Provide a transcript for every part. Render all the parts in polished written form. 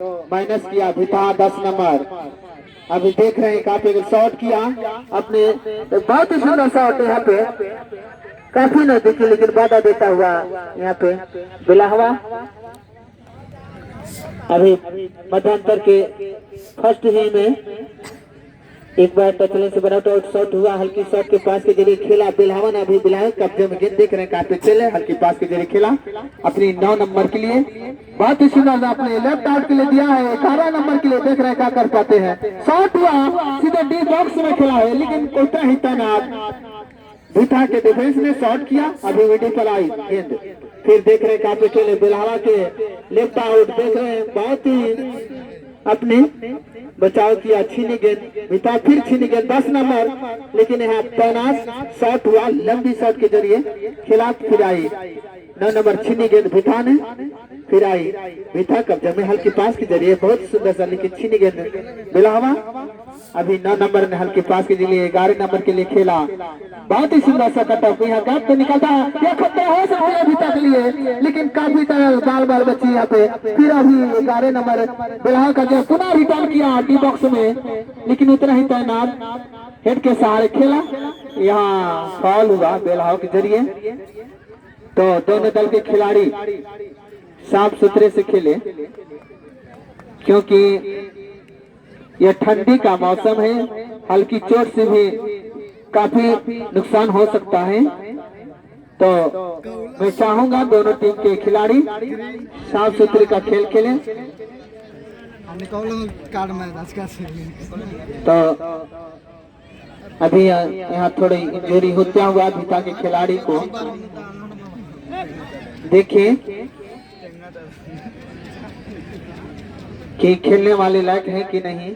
Minus किया भिता 10 number. अभी देख रहे हैं काफी शॉट किया अपने, बहुत ही सुंदर शॉट यहाँ पे, काफी नजदीकी लेकिन बाधा देता हुआ यहाँ पे बिलाहवा। अभी मध्यांतर के फर्स्ट ही में एक बार टचले से बना तो शॉट हुआ, हल्की शॉट के पास के जरिए खेला बिलावन। अभी बिलावन कब्जे में गेंद देख रहे हैं काफी खेले, हल्की पास के जरिए खेला अपनी 9 नंबर के लिए, बहुत ही सुंदर अपने लेफ्ट आउट के लिए दिया है। 11 नंबर के लिए देख रहे हैं क्या कर पाते हैं। शॉट हुआ सीधे डी बॉक्स में खेला है लेकिन कोटा ही तैनात भूटा के डिफेंस ने शॉट किया। अभी विडी पर आई गेंद, फिर देख रहे हैं काफी खेले बिलावा के लेफ्ट आउट, देख रहे हैं बहुत ही अपने बचाव किया, छीनी गेंद भिता, फिर छीनी गेंद 10 नंबर, लेकिन यहाँ तैनात शॉट हुआ लंबी शॉट के जरिए खिला, फिर आई 9 नंबर छीनी गेंद भिता ने, फिर आई भिता कब्जा में हल्की पास के जरिए बहुत सुंदर सा लेकिन छीनी गेंद बिलावा। अभी 9 नंबर ने हल्की पास के जरिए 11 नंबर के लिए खेला, बहुत ही सुंदर सा कटअप यहाँ गैप पे निकलता है, यह खतरा हो सकता है भिता के लिए लेकिन काफी बाल बाल बची यहाँ पे। फिर अभी 11 नंबर बिलावा का जो पुनः रिटर्न किया डी बॉक्स में, लेकिन उतना ही तैनात हेड के सहारे खेला, यहाँ फॉल हुआ बेलहाव के जरिए। तो दोनों दल के खिलाड़ी साफ सुथरे से खेले क्योंकि यह ठंडी का मौसम है, हल्की चोट से भी काफी नुकसान हो सकता है। तो मैं चाहूंगा दोनों टीम के खिलाड़ी साफ सुथरे का खेल खेलें। तो अभी यहाँ थोड़ी इंजरी होता हुआ भिता के खिलाड़ी को देखिए कि खेलने वाले लायक है कि नहीं।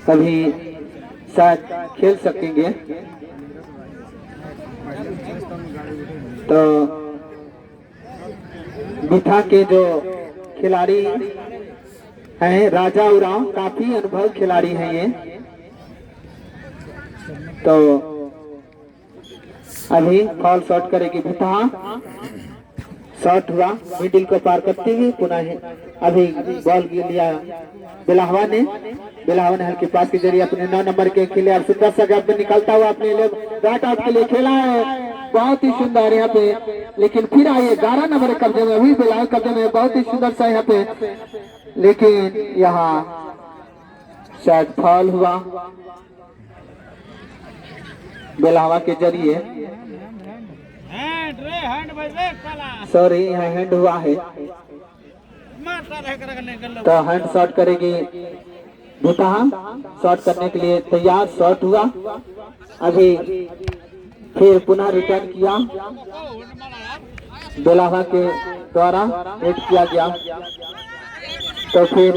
सभी शायद खेल सकेंगे। तो भिता के जो खिलाड़ी हैं राजा उराव, काफी अनुभव खिलाड़ी हैं ये। तो अभी फॉल शॉट करेगी भिता, शॉट हुआ मिडिल को पार करते हुए पुनः अभी बॉल लिया बिलाहवा ने हल्के पास के जरिए अपने 9 नंबर के खिले और सुंदर सा गैप में निकलता हुआ अपने राइट आउट के लिए खेला है, बहुत ही सुंदर यहाँ पे। लेकिन फिर आइए 11 नंबर कब्जे में, अभी बिलाहवा कब्जे में, बहुत ही सुंदर सा यहाँ पे, लेकिन यहाँ शायद फॉल हुआ बिलाहवा के जरिए, सॉरी यहाँ हैंड हुआ है। तो हैंड शॉट करेगी भिता, शॉट करने के लिए तैयार, शॉट हुआ। अभी फिर पुनः रिटर्न किया बिलावा के द्वारा हिट किया गया। तो फिर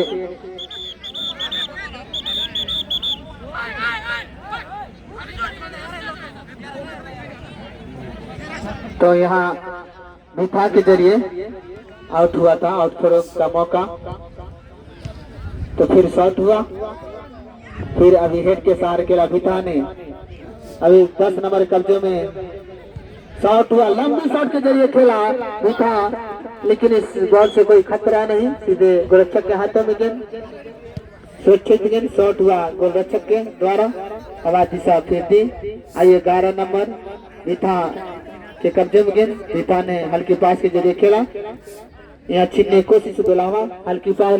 तो यहाँ भिता के जरिए आउट हुआ था, आउट थ्रो का मौका। तो फिर शॉट हुआ, फिर अभी हेड के सहारे खेला भिता ने। अभी 10 नंबर कब्जे में शॉट हुआ, लंबी शॉट के जरिए खेला भिता, लेकिन इस बॉल से कोई खतरा नहीं, सीधे गोलरक्षक के हाथों में गेंद, सुरक्षित गेंद, शॉट हुआ गोलरक्षक के द्वारा, आवाज दिशा फिर दी। आइए 11 नंबर भिता के कब्जे में गेंद, भिता ने हल्की पास के जरिए खेला, यहाँ छीनने की कोशिश बिलावा, हल्की पास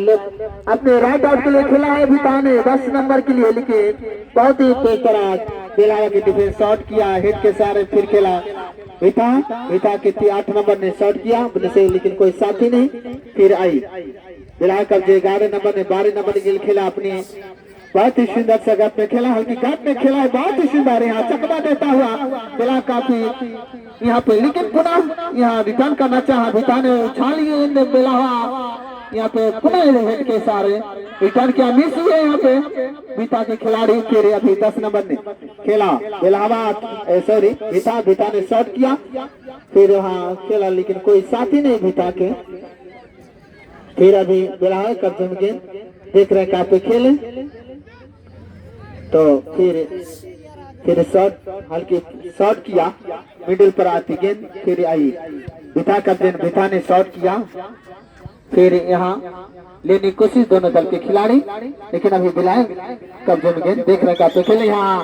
अपने राइट आउट के लिए खेला है भिता ने 10 नंबर के लिए, लेकिन बहुत ही तेज तरह बिलावा के डिफेंस शॉट किया हेड के सहारे, फिर खेला भिता के 8 नंबर ने शॉट किया अपने से, लेकिन कोई साथी नहीं। फिर आई बिलावा कब्जे 11 नंबर ने 12 नंबर के लिए खेला अपने, बहुत ही सुंदर सा गैप में खेला, हल्की गैप में खेला है, बहुत ही सुंदर यहाँ चकमा देता हुआ बिला काफी यहाँ पे, लेकिन पुनः यहाँ रिटर्न करना चाहा भिता ने, उछाल लिए बिलावा यहाँ पे पुनः हेड के सारे रिटर्न किया, मिस हुए यहाँ पे भिता के खिलाड़ी। फिर अभी 10 नंबर ने खेला बिलावा, सॉरी भिता ने शॉट किया, फिर वहाँ खेला लेकिन कोई साथी नहीं भिता के। फिर अभी बिलावा कब्जे में गेंद, देख रहे काफी खेले। तो फिर फिर शॉट हल्की शॉट किया, मिडिल पर आती गेंद, फिर आई भिथा कब्जे, भिथा ने शॉट किया, फिर यहाँ लेने की कोशिश दोनों दल के खिलाड़ी, लेकिन अभी विलायक कब्जे में गेंद देख रहे का खेल, यहाँ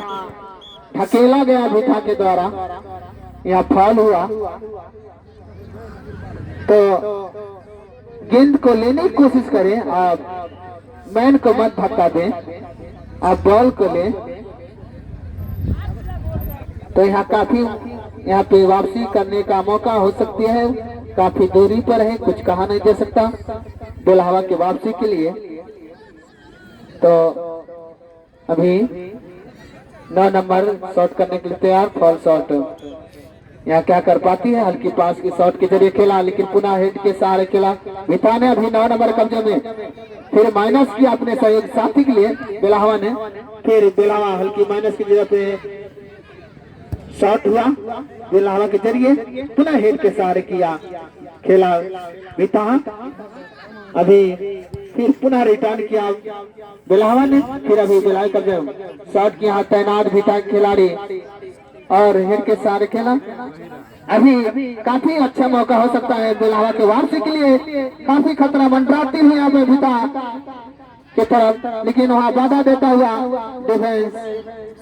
ढकेला गया भिथा के द्वारा, यहाँ फॉल हुआ। तो गेंद को लेने की कोशिश करें, आप मैन को मत धक्का दें, आप बॉल को ले। तो यहाँ काफी यहाँ पे वापसी करने का मौका हो सकती है, काफी दूरी पर है, कुछ कहा नहीं जा सकता बेलहवा के वापसी के लिए। तो अभी 9 नंबर शॉट करने के लिए तैयार, फॉल शॉट यहाँ क्या कर पाती है, हल्की पास की शॉट के जरिए खेला, लेकिन पुनः हेड के सहारे खेला भिथा ने। अभी 9 नंबर कब्जे में, फिर माइनस किया अपने सहयोग साथी के लिए बेलहवा ने, फिर बेलहवा हल्की माइनस की जगह पे शॉट हुआ बेलहवा के जरिए, पुनः हेड के सहारे किया खेला भिथा। अभी फिर पुनः रिटर्न किया बेलहवा ने, फिर अभी बेलहवा कब्जे शॉट किया, तैनात भिथा खिलाड़ी और हेड के सहारे खेला। अभी काफी अच्छा मौका हो सकता है बेलहवा के वापसी के लिए, काफी खतरा मंडराती हुई यहाँ पे भिथा की तरफ, लेकिन वहाँ बाधा देता हुआ डिफेंस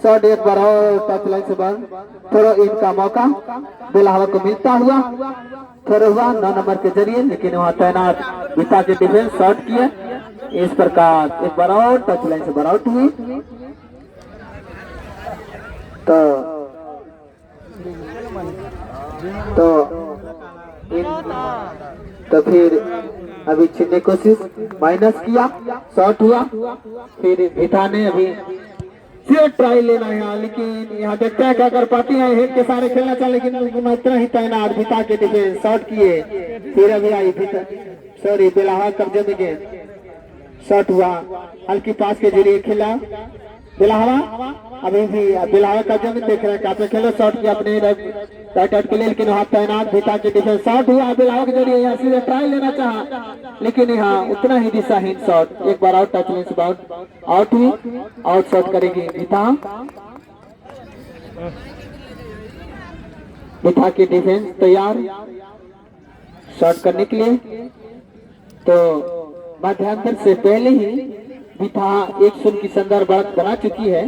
शॉट एक बार और टच लाइन से बाहर, थोड़ा इनका मौका बेलहवा को मिलता हुआ थोड़ा हुआ 9 नंबर के जरिए, लेकिन वहाँ तैनात भिथा के डिफेंस शॉट किए, इस प्रकार एक बार और टच लाइन से बाहर आउट हुई। तो फिर अभी छीनने कोशिश, माइनस किया, शॉट हुआ, फिर भिथा ने अभी फिर ट्राई लेना है, लेकिन यहाँ देखते हैं क्या कर पाती है, हेड के सारे खेलना चाहिए, लेकिन इतना ही तैनात भिथा के डिफेंस शॉट किए, फिर अभी आई भिथा सॉरी बेलहवा कब्जे में गेंद, शॉट हुआ, हल्की पास के जरिए खेला बेलहवा। अभी भी बेलहवा कब्जे में देख रहे हैं काफी खेलो, शॉट किया अपने राइट आउट के लिए, लेकिन वहाँ तैनात भिथा के डिफेंस शॉट हुआ बेलहवा के जरिए, यहाँ सीधे ट्राई लेना चाहा, लेकिन यहाँ उतना ही दिशाहीन शॉट, एक बार आउट टच लाइन से आउट हुई, आउट शॉट करेगी भिथा। भिथा की डिफेंस तैयार शॉट करने के लिए। तो मध्यांतर से पहले ही भिथा 1-0 की शानदार बढ़त बना चुकी है,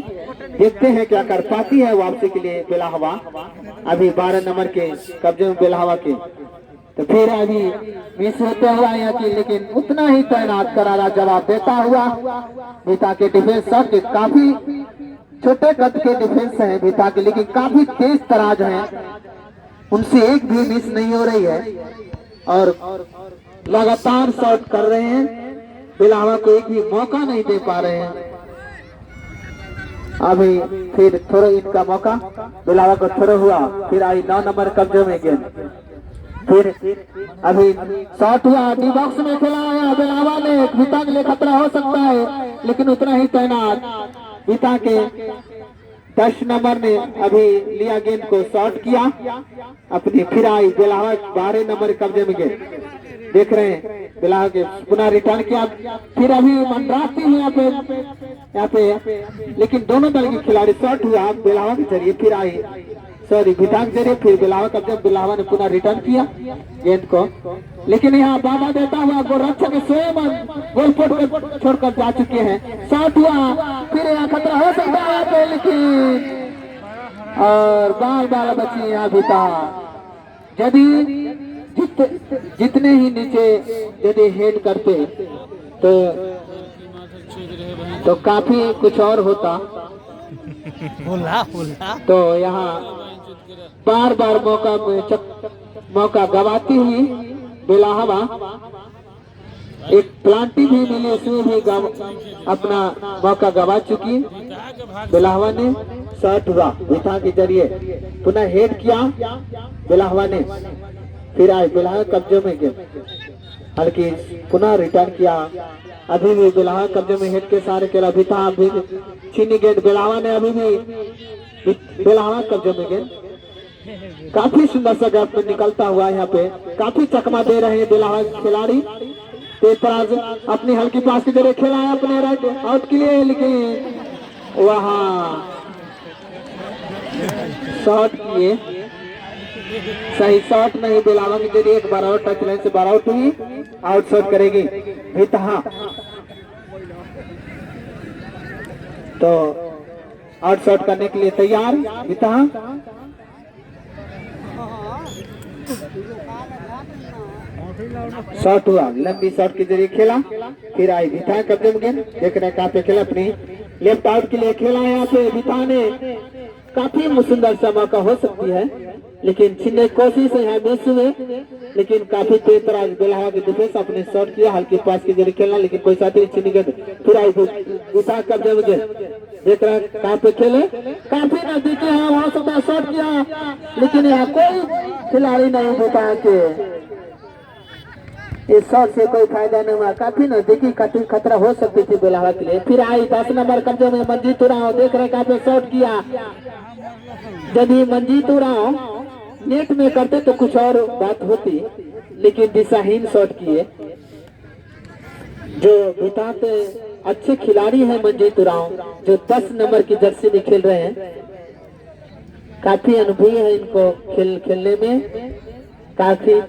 देखते हैं क्या कर पाती है वापसी के लिए बेलहवा। अभी 12 नंबर के कब्जे में बेलहवा के, तो फिर अभी मिस होता हुआ यहाँ की, लेकिन उतना ही तैनात करारा जवाब देता हुआ भिथा के डिफेंस शॉट के, काफी छोटे कद के डिफेंस है भिथा के, लेकिन काफी तेज तराज है, उनसे एक भी मिस नहीं हो रही है और लगातार शॉट कर रहे हैं, बेलहवा को एक भी मौका नहीं दे पा रहे हैं। अभी फिर थोड़ा इनका मौका बेलहवा को थोड़ा हुआ, फिर आई 9 नंबर कब्जे में गेंद, फिर अभी शॉट हुआ, डी बॉक्स में खेला आया बेलहवा ने, भिथा के लिए खतरा हो सकता है, लेकिन उतना ही तैनात भिथा के 10 नंबर ने अभी लिया गेंद को, शॉट किया अपनी, फिर आई बेलहवा 12 नंबर कब्जे में गेंद, देख रहे हैं बेलहवा के पुनः रिटर्न किया, फिर अभी मंडराती हुई यहाँ पे, लेकिन दोनों दल के खिलाड़ी शॉट हुआ बेलहवा के जरिए, फिर आई सॉरी भिथा के जरिए, फिर बेलहवा कब्जे, बेलहवा ने पुनः रिटर्न किया गेंद को, लेकिन यहाँ बाधा देता हुआ गोलरक्षक स्वयं गोल पोस्ट छोड़कर जा चुके हैं, शॉट हुआ, फिर यहाँ खतरा हो सकता है पे, लेकिन और बाल बची यहाँ भिथा। यदि जितने ही नीचे यदि हेड करते तो काफी कुछ और होता, तो यहाँ बार मौका गवाती हुई बेलहवा, एक प्लांटी भी मिली, उसमें भी अपना मौका गवा चुकी बेलहवा ने। शॉट हुआ भिथा के जरिए, पुनः हेड किया बेलहवा ने, फिर आए बेलहवा कब्जे में गेंद, हल्की पुनः रिटर्न किया, अभी भी बेलहवा कब्जे में हेड के सारे खेला भिथा, अभी छीनी गेंद बेलहवा ने, अभी भी बेलहवा कब्जे में गेंद, काफी सुंदर सा गैप में निकलता हुआ यहाँ पे, काफी चकमा दे रहे हैं बेलहवा खिलाड़ी, तेज तराज अपनी हल्की पास की जरिए खेला है अपने राइट आउट के लिए, लेकिन वहाँ शॉट किए, सही शॉट नहीं, बिलावा के जरिए एक बार और टच लाइन से बार आउट हुई, आउट शॉट करेगी विता। तो आउट शॉट करने के लिए तैयार विता। शॉट हुआ, लंबी शॉट के जरिए खेला, फिर आई विता कब्जे में गेंद, देख रहे कहाँ पे खेला, अपनी लेफ्ट आउट के लिए खेला। यहाँ पे विता ने काफी सुंदर सा मौका हो सकती है, लेकिन छीनने की कोशिश है, यहाँ मिस हुए, लेकिन काफी तेज तरह बेलहवा की डिफेंस अपने शॉट किया, हल्की पास के जरिए खेलना, लेकिन कोई साथी छीनी गए। फिर आई विता कब्जे में गेंद, देख रहे कहाँ पे खेले, काफी नजदीक है, वहां से शॉट किया, लेकिन यहाँ कोई खिलाड़ी नहीं विता के, इस शॉट से कोई फायदा नहीं हुआ, काफी नजदीकी खतरा हो सकती थी बेलहवा के लिए। फिर आई 10 नंबर कब्जे में मंजीत उरांव, देख रहे कहाँ पे शॉट किया, यदि मंजीत उरांव नेट में करते तो कुछ और बात होती, लेकिन दिशाहीन शॉट किए। जो विता के अच्छे खिलाड़ी हैं मंजीत उरांव, जो 10 नंबर की जर्सी में खेल रहे हैं, काफी अनुभवी है इनको खेलने में, काफी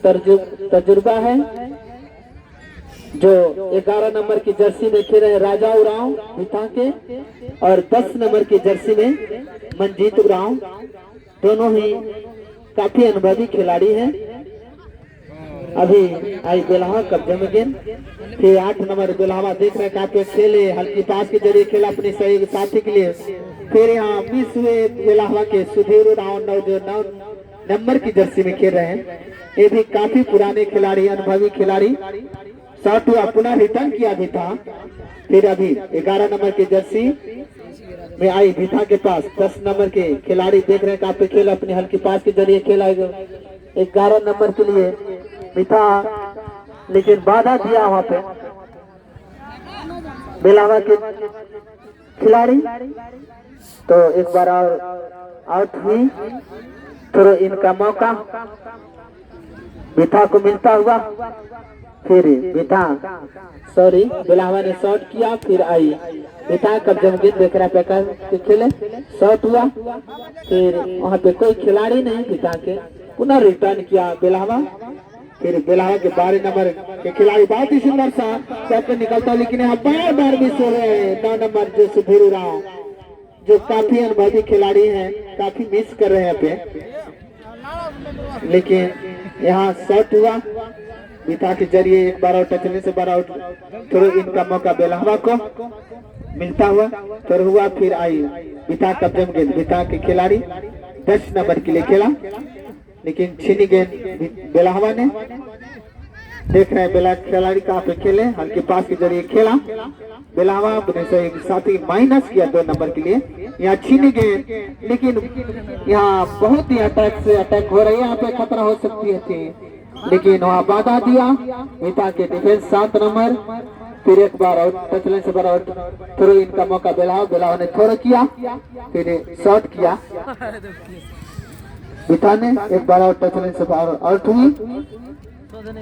तजुर्बा है। जो 11 नंबर की जर्सी में खेल रहे हैं राजा उरांव विता के, और 10 नंबर की जर्सी में मंजीत उरांव, दोनों ही काफी अनुभवी खिलाड़ी हैं। अभी आई बेलहवा कब्जे में गेंद, फिर 8 नंबर बेलहवा, देख रहे कहाँ पे खेले, हल्की पास के जरिए खेला अपने सही साथी के लिए। फिर यहाँ मिस हुए बेलहवा के सुधीर उरांव, 9 नंबर की जर्सी में खेल रहे हैं, ये भी काफी पुराने खिलाड़ी, अनुभवी खिलाड़ी। शॉट हुआ, पुनः रिटर्न किया विता। फिर अभी 11 नंबर की जर्सी में आई विता के पास 10 नंबर के खिलाड़ी, देख रहे हैं कहाँ पे खेला, अपनी हल्की पास के जरिए खेला 11 नंबर के लिए विता, लेकिन बाधा दिया वहां पे बेलहवा के खिलाड़ी, तो एक बार और आउट हुई। थोड़ा इनका मौका विता को मिलता हुआ, फिर विता बेलहवा ने शॉट किया, फिर आई विता कब्जे में गेंद, देख रहा पैकर के खेले, शॉट हुआ, फिर वहां पे कोई खिलाड़ी नहीं विता के, पुनः रिटर्न किया बेलहवा। फिर बेलहवा के 12 नंबर के खिलाड़ी बहुत ही सुंदर सा शॉट निकलता, लेकिन यहाँ बार मिस हो रहे हैं। 9 नंबर जो सुधीर उरांव, जो काफी अनुभवी खिलाड़ी हैं, काफी मिस कर रहे हैं पे, लेकिन यहाँ शॉट हुआ विता के जरिए, एक बार आउट टचने से बार आउट, थोड़ा इनका मौका बेलहवा को मिलता हुआ थोड़ा हुआ। फिर आई विता कब्जे में गेंद, विता के खिलाड़ी 10 नंबर के लिए खेला, लेकिन छीनी गेंद बेलहवा ने, देख रहे हैं बेला खिलाड़ी कहाँ पे खेले, हल्के पास के जरिए खेला, बेलहवा अपने से साथी माइनस किया 2 नंबर के लिए, यहाँ छीनी गेंद, लेकिन यहाँ बहुत ही अटैक हो रही है, यहाँ पे खतरा हो सकती है, लेकिन वहाँ बाधा दिया विता के डिफेंस 7 नंबर। फिर एक बार आउट, टचलाइन से बार आउट, थ्रो इनका मौका बेलहवा ने थ्रो किया, फिर शॉट किया विता ने, एक बार आउट, टचलाइन से बार आउट हुई,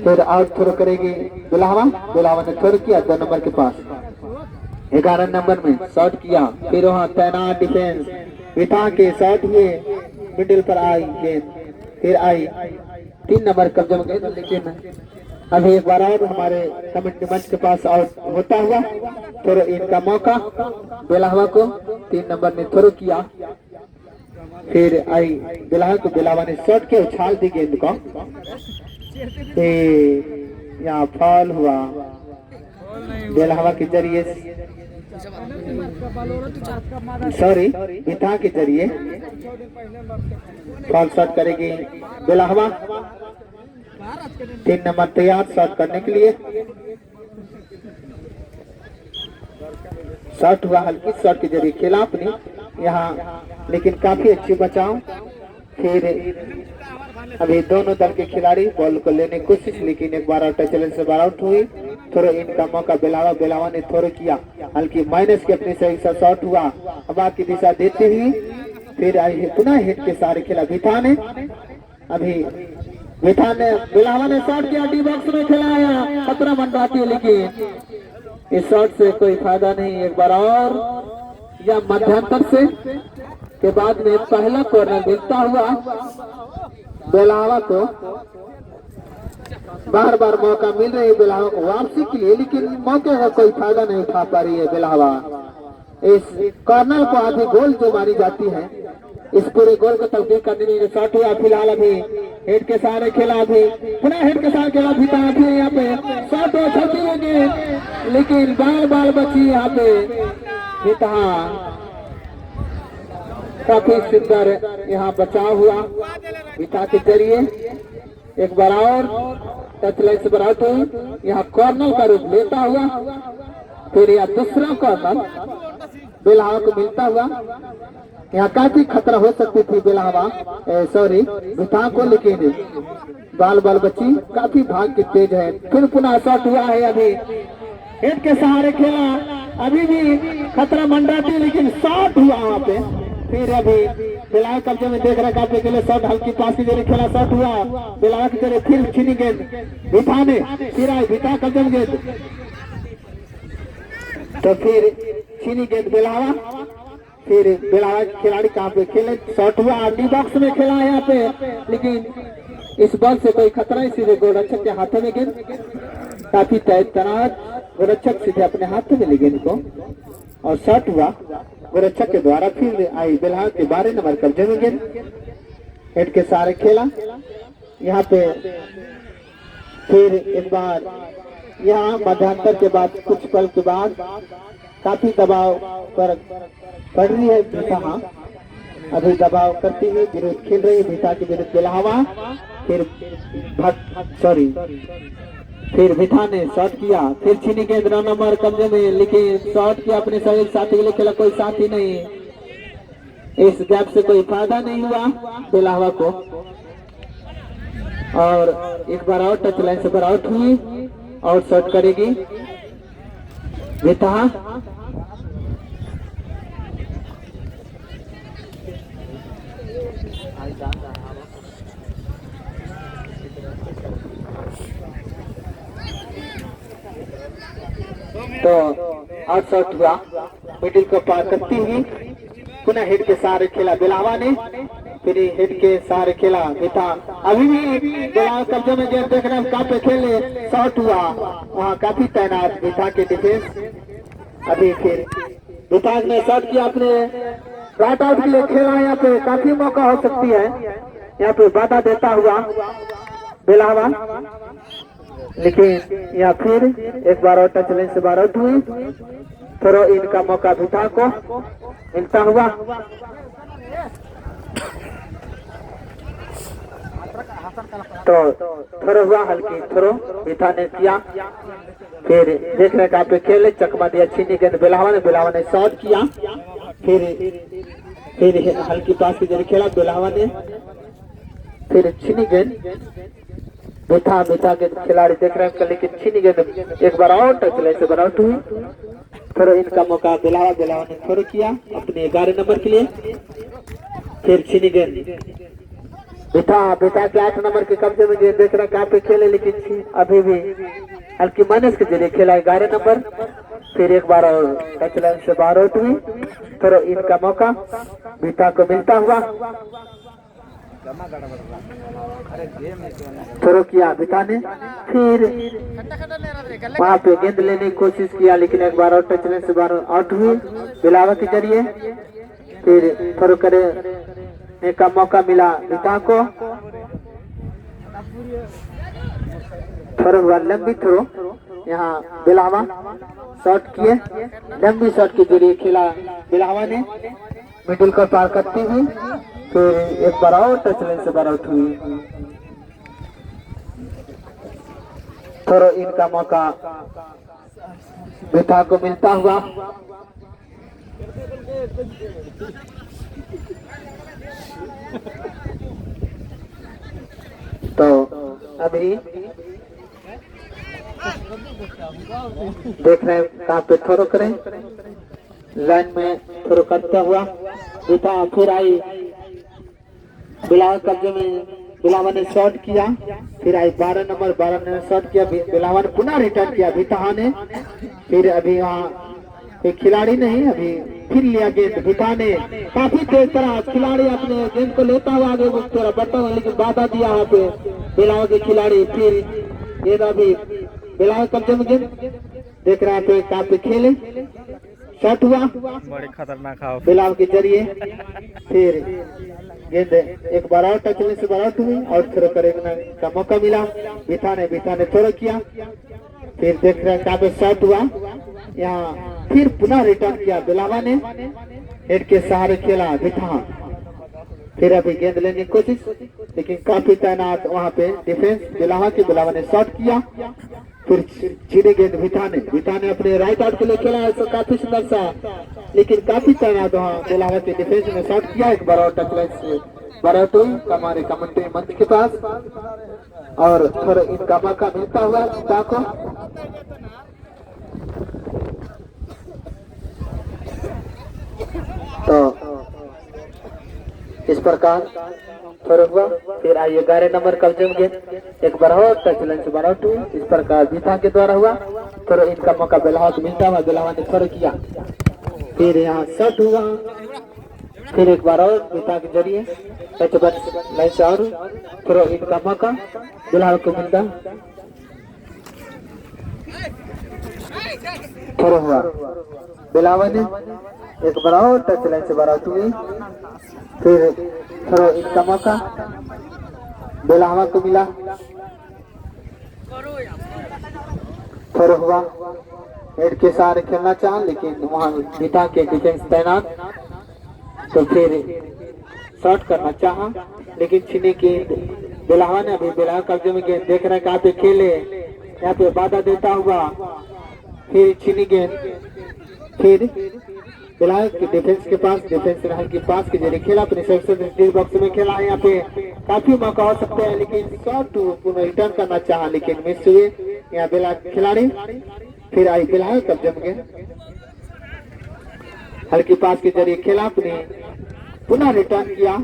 फिर आउट थ्रो करेगी बेलहवा ने थ्रो किया 2 नंबर के पास, 11 नंबर में शॉट किया, फिर वहाँ तैनात डिफेंस विता के शॉट हुए, मिडिल पर आई गेंद, फिर आई 3 नंबर कब्जे में गए, लेकिन अभी एक बार और हमारे कमेंट्री मंच के पास आउट होता हुआ, थ्रो इनका मौका बेलहवा को 3 नंबर ने थ्रो किया, फिर आई बेलहवा ने शॉट के उछाल दी गेंद को, यहाँ फॉल हुआ बेलहवा के जरिए, सॉरी विता के जरिए फॉल शॉट करेगी बेलहवा। 3 नंबर तैयार शॉट करने के लिए, शॉट हुआ, हल्की शॉट के जरिए खेला अपनी यहाँ, लेकिन काफी अच्छी बचाव। फिर अभी दोनों दल के खिलाड़ी बॉल को लेने की कोशिश, लेकिन एक बार आउट चैलेंज से बार आउट हुई, थोड़ा इनका मौका बेलहवा ने थ्रो किया, हल्की माइनस के अपने सही से शॉट हुआ, हवा की दिशा देती हुई, फिर आई पुनः हिट के सारे खेला विता ने। अभी विता ने बेलहवा ने शॉट किया, डी बॉक्स में खिलाया, खतरा मंडराती है, लेकिन इस शॉट से कोई फायदा नहीं। एक बार और या मध्यांतर से के बाद में पहला कॉर्नर मिलता हुआ बेलावा को। बार बार मौका मिल रही है बेलावा को वापसी के लिए, लेकिन मौके का कोई फायदा नहीं उठा पा रही है बेलावा। इस कॉर्नर को आधी गोल जो मानी जाती है, इस पूरे गोल को तब्दील करने में शॉट हुआ। फिलहाल अभी हेड के सहारे खेला, अभी पुनः हेड के सहारे खेला, भी यहाँ पे शॉट छोटी होगी, लेकिन बाल बाल बची यहाँ पे काफी सुंदर यहाँ बचाव हुआ विता के जरिए। एक बार और टच लाइन से बरात हुई, यहाँ कॉर्नर का रूप लेता हुआ। फिर यह दूसरा कॉर्नर बेलहावा को मिलता हुआ। यहाँ काफी खतरा हो सकती थी बेलहावा सॉरी विता को, लेकिन बाल बाल बची, काफी भाग की तेज है। फिर पुनः शॉट हुआ है, अभी हेड के सहारे खेला, अभी भी खतरा मंडराती, लेकिन शॉट हुआ वहाँ पे। फिर अभी बेलावा कब्जे में देख रखा के लिए शॉट हल्की पास की जरिए खेला, शॉट हुआ बेलावा की जरिए, फिर छीनी गेंद विता ने, फिर आई विता कब्जे में गेंद, तो फिर छीनी गेंद बेलावा। फिर बेलावा खिलाड़ी कहाँ पे खेले, शॉट हुआ डी बॉक्स में खेला यहाँ पे, लेकिन इस बॉल से कोई खतरा नहीं, सीधे गोलरक्षक के हाथों में गेंद, काफी तैनात गोलरक्षक सीधे अपने हाथों में ले गेंद को, और शॉट हुआ गोलरक्षक के द्वारा। फिर आई बेलहावा के 12 नंबर कब्जे में गेंद, हेड के सहारे खेला यहाँ पे। फिर एक बार यहाँ मध्यांतर के बाद कुछ पल के बाद काफी दबाव पर पड़ रही है भीता, अभी दबाव करती हुई विरोध खेल रही है भीता के विरुद्ध बेलहावा। फिर भीता ने शॉट किया, फिर छीनी गेंद 9 नंबर कब्जे में, लेकिन शॉट किया अपने सहयोगी साथी के लिए, खेला कोई साथी नहीं, इस गैप से कोई फायदा नहीं हुआ बेलहावा को। और एक बार और टच लाइन से आउट हुई, और शॉट करेगी भीता। तो आउट शॉट हुआ, मिडिल को पार करती हुई पुनः हेड के सहारे खेला बेलहावा ने, फिर हेड के सहारे खेला भीता। अभी भी बेलहावा कब्जे में गेंद देख रहे हैं, कहाँ पे खेले, शॉट हुआ वहाँ काफी तैनात भीता के डिफेंस। अभी फिर भीता ने शॉट किया, अपने राइट आउट के लिए खेला, यहाँ पे काफी मौका हो सकती है, यहाँ पे बाधा देता हुआ बेलहावा, लेकिन यहाँ फिर एक बार और टच लाइन से आउट हुई। थ्रो इन का मौका भीता को मिलता हुआ। तो थ्रो हुआ, हल्की थ्रो भीता ने किया, फिर देख रहे कहाँ पे खेले, चकमा दिया छीनी गेंद बेलहावा ने शॉट किया, फिर हल्की पास की जरिए खेला बेलहावा ने, फिर छीनी गेंद भीता के खिलाड़ी देख रहे हैं, लेकिन छीनी गेंद एक बार और टच लाइन से आउट हुई। थ्रो इनका मौका बेलहावा ने थ्रो किया अपने 11 नंबर के लिए, फिर छीनी गेंद भीता के 8 नंबर के कब्जे में देख रहे हैं कहाँ पे खेले, लेकिन अभी भी हल्की माइनस के जरिए खेला 11 नंबर। फिर एक बार और टच लाइन से आउट हुई, थ्रो इनका मौका भीता को मिलता हुआ। थ्रो किया भीता ने, फिर वहाँ पे गेंद लेने की कोशिश किया, लेकिन एक बार और टच लाइन से आउट हुई बेलहावा के जरिए। फिर थ्रो करने का मौका मिला भीता को, थ्रो हुआ लंबी थ्रो, यहाँ बेलहावा शॉट किए, लंबी शॉट के जरिए खेला बेलहावा ने, मिडिल को पार करती हुई। फिर एक बार और टच लाइन से आउट हुई, थ्रो इनका मौका भीता को मिलता हुआ। तो अभी देख रहे हैं कहाँ पे थ्रो करें, लाइन में थ्रो करता हुआ भीता। फिर आई बेलहावा कब्जे में, बेलहावा ने शॉट किया, फिर आई 12 नंबर ने शॉट किया, बेलहावा ने पुनः रिटर्न किया भीता ने। फिर अभी वहाँ एक खिलाड़ी नहीं, अभी फिर लिया गेंद भिथा ने, काफी तेज तरह खिलाड़ी अपने गेंद को लेता हुआ आगे थोड़ा बढ़ता हुआ, लेकिन बाधा दिया वहाँ पे बेलावा के खिलाड़ी। फिर गेंद अभी बेलावा कब्जे में गेंद देख रहा है, काफी खेले शॉट हुआ बड़े खतरनाक बेलाव के जरिए। फिर गेंद एक बार और टच से बार आउट हुई और थ्रो करने का मौका मिला। भिथा ने थ्रो किया। फिर देख रहे हैं कहाँ पे शॉट हुआ, यहाँ फिर पुनः रिटर्न किया बेलावा ने, हेड के सहारे खेला भिथा। फिर अभी गेंद लेने की कोशिश, लेकिन काफी तैनात वहाँ पे डिफेंस बेलावा ने शॉट किया। फिर छीने गेंद भिथा ने अपने राइट आउट के लिए खेला है, तो काफी सुंदर सा, लेकिन काफी तैनात वहाँ बेलावा के डिफेंस में शॉट किया। एक बार और टच लाइन से बराटू हमारे कमेंट्री मंच के पास, और थोड़ा इनका मौका मिलता हुआ भिथा को। तो इस प्रकार थोड़ा हुआ। फिर आइए 11 नंबर कब्जे में गेंद, एक बार और टच लाइन से बार आउट हुई। इस प्रकार भिथा के द्वारा हुआ, थोड़ा इनका मौका बेलावा को मिलता हुआ, बेलावा ने थोड़ा किया। फिर यहाँ शॉट हुआ, फिर एक बार और भिथा के जरिए टच लाइन से और थोड़ा इनका मौका बेलावा को मिलता थोड़ा हुआ। बेलावा ने एक बार और टच लाइन से बार आउट हुई। फिर थोड़ा इनका मौका बेलावा को मिला, थोड़ा हुआ। हेड के सहारे खेलना चाहा, लेकिन वहाँ भिथा के डिफेंस तैनात, तो फिर शॉट करना चाहा, लेकिन छीनी गेंद बेलावा ने। अभी बेलावा कब्जे में गेंद देख रहे हैं कहाँ पे खेले, यहाँ पे बाधा देता हुआ। फिर छीनी गेंद, फिर बेलावा के डिफेंस के पास, डिफेंस रहल के पास के जरिए खेला, अपने सेक्शन बॉक्स में खेला है। यहाँ पे काफी मौका हो सकते हैं, लेकिन शॉट पुनः रिटर्न करना चाहा, लेकिन मिस हुए यहाँ बेला खिलाड़ी। फिर आई बेलावा कब्जे में गेंद हल्की पास के जरिए खेला, अपने पुनः रिटर्न किया,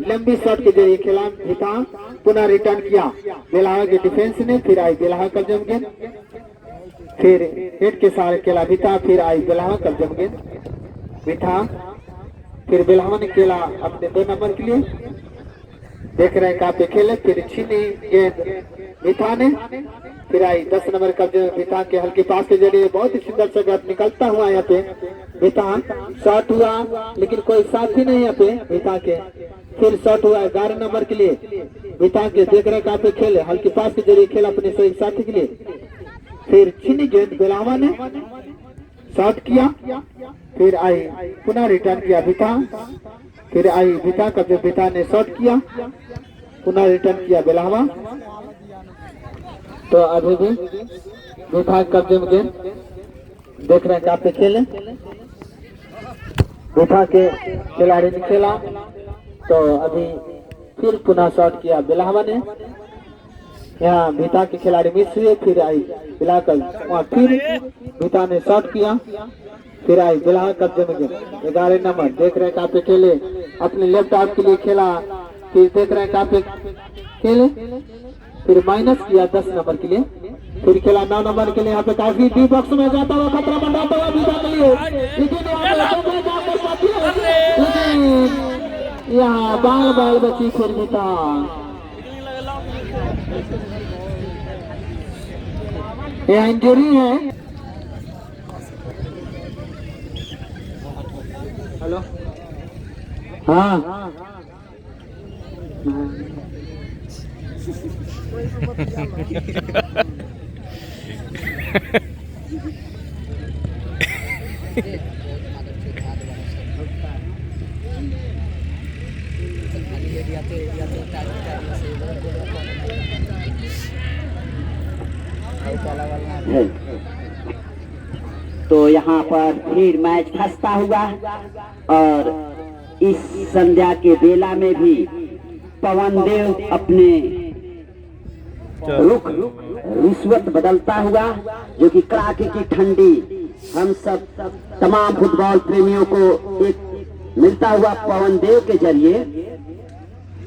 लंबी शॉट के जरिए खेला भिथा, पुनः रिटर्न किया बेलावा के डिफेंस ने। फिर आई बेलावा कब्जे में गेंद, फिर हेड के सहारे खेला भिथा। फिर आई बेलावा कब्जे में गेंद भिथा, फिर बेलावा ने खेला अपने 2 नंबर के लिए, देख रहे हैं कहाँ पे खेले। फिर छीनी गेंद भिथा ने, फिर आई 10 नंबर कब्जे में भिथा के हल्के पास के जरिए बहुत ही सुंदर सा गैप निकलता हुआ यहाँ पे भिथा। शॉट हुआ, लेकिन कोई साथी नहीं यहाँ पे भिथा के। फिर शॉट हुआ 11 नंबर के लिए भिथा के, देख रहे हैं कहाँ पे खेले, हल्के पास के जरिए खेला अपने सही साथी के लिए। फिर छीनी गेंद बेलावा ने शॉट किया। फिर आई पुनः रिटर्न किया भिथा, फिर आई भिथा कब्जे, भिथा ने शॉट किया, पुनः रिटर्न किया बेलावा। तो अभी भी भिथा कब्जे में गेंद देख रहे हैं कहाँ पे खेले, भिथा के खिलाड़ी ने खेला। तो अभी फिर पुनः शॉट किया बेलावा ने, यहाँ भिथा के खिलाड़ी मिस हुए। फिर आई बेलावा वहाँ फिर भिथा ने शॉट किया, फिर आई बेलावा कब्जे में गेंद 11 नंबर, देख रहे हैं कहाँ पे खेले, अपने लेफ्ट आउट के लिए खेला। फिर देख रहे हैं कहाँ पे खेले, फिर माइनस किया 10 नंबर के लिए। फिर खेला 9 नंबर के लिए, यहाँ पे काफी डी बॉक्स में जाता हुआ खतरा मंडाता हुआ भिथा के लिए, लेकिन यहाँ बाल बची फिर भिथा। यह इंजरी है। हेलो, हाँ तो यहाँ पर फिर मैच खस्ता हुआ, और इस संध्या के बेला में भी पवन देव अपने रुख रिश्वत बदलता हुआ, जो कि कड़ाके की ठंडी हम सब तमाम फुटबॉल प्रेमियों को एक मिलता हुआ पवन देव के जरिए।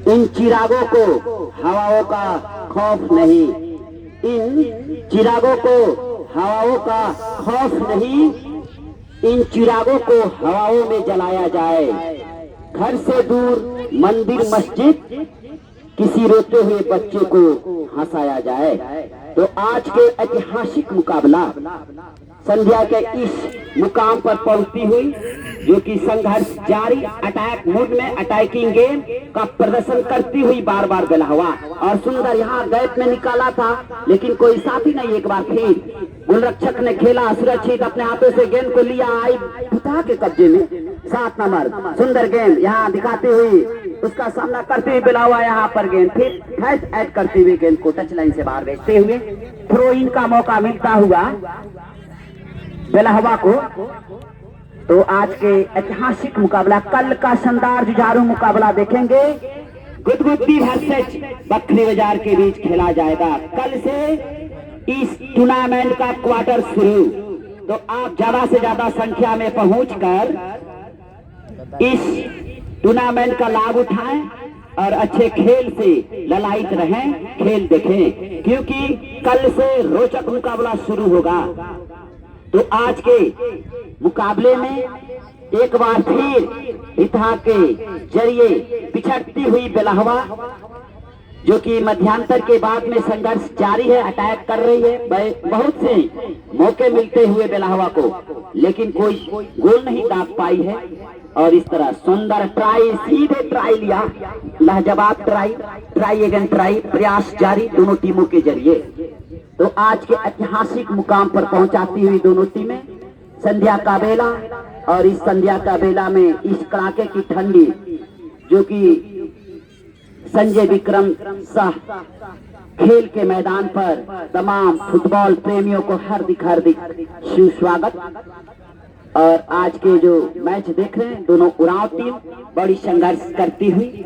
इन चिरागों को हवाओं का खौफ नहीं, इन चिरागों को हवाओं का खौफ नहीं, इन चिरागों को हवाओं में जलाया जाए, घर से दूर मंदिर मस्जिद किसी रोते हुए बच्चे को हंसाया जाए। तो आज के ऐतिहासिक मुकाबला संध्या के इस मुकाम पर पहुंचती हुई, जो कि संघर्ष जारी अटैक मूड में अटैकिंग गेम का प्रदर्शन करती हुई बार बार बेलहवा और सुंदर यहाँ गैप में निकाला था, लेकिन कोई साथी नहीं। एक बार फिर गोलरक्षक ने खेला सुरक्षित, अपने हाथों से गेंद को लिया, आई पिता के कब्जे में 7 नंबर सुंदर गेंद यहाँ दिखाती हुई, उसका सामना करते हुए बेलहवा यहाँ पर गेंद फिर हैच ऐड करते हुए गेंद को टच लाइन से बाहर भेजते हुए थ्रो इन का मौका मिलता हुआ बेलहवा को। तो आज के ऐतिहासिक मुकाबला, कल का शानदार जुझारू मुकाबला देखेंगे। गुदगुदी वर्सेस बकरी बाजार के बीच खेला जाएगा। कल से इस टूर्नामेंट का क्वार्टर शुरू, तो आप ज्यादा से ज्यादा संख्या में पहुंचकर इस टूर्नामेंट का लाभ उठाएं और अच्छे खेल से ललायित रहें, खेल देखें, क्योंकि कल से रोचक मुकाबला शुरू होगा। तो आज के मुकाबले में एक बार फिर पिता के जरिए पिछड़ती हुई बेलहवा, जो कि मध्यांतर के बाद में संघर्ष जारी है, अटैक कर रही है। बहुत से मौके मिलते हुए बेलहवा को, लेकिन कोई गोल नहीं दाग पाई है। और इस तरह सुंदर ट्राई, सीधे ट्राई लिया, लाजवाब ट्राई अगेन ट्राई, प्रयास जारी दोनों टीमों के जरिए। तो आज के ऐतिहासिक मुकाम पर पहुंचाती हुई दोनों टीमें संध्या का बेला, और इस संध्या का बेला में इस कड़ाके की ठंडी, जो कि संजय विक्रम शाह खेल के मैदान पर तमाम फुटबॉल प्रेमियों को हार्दिक सुस्वागत। और आज के जो मैच देख रहे हैं, दोनों उड़ाव टीम बड़ी संघर्ष करती हुई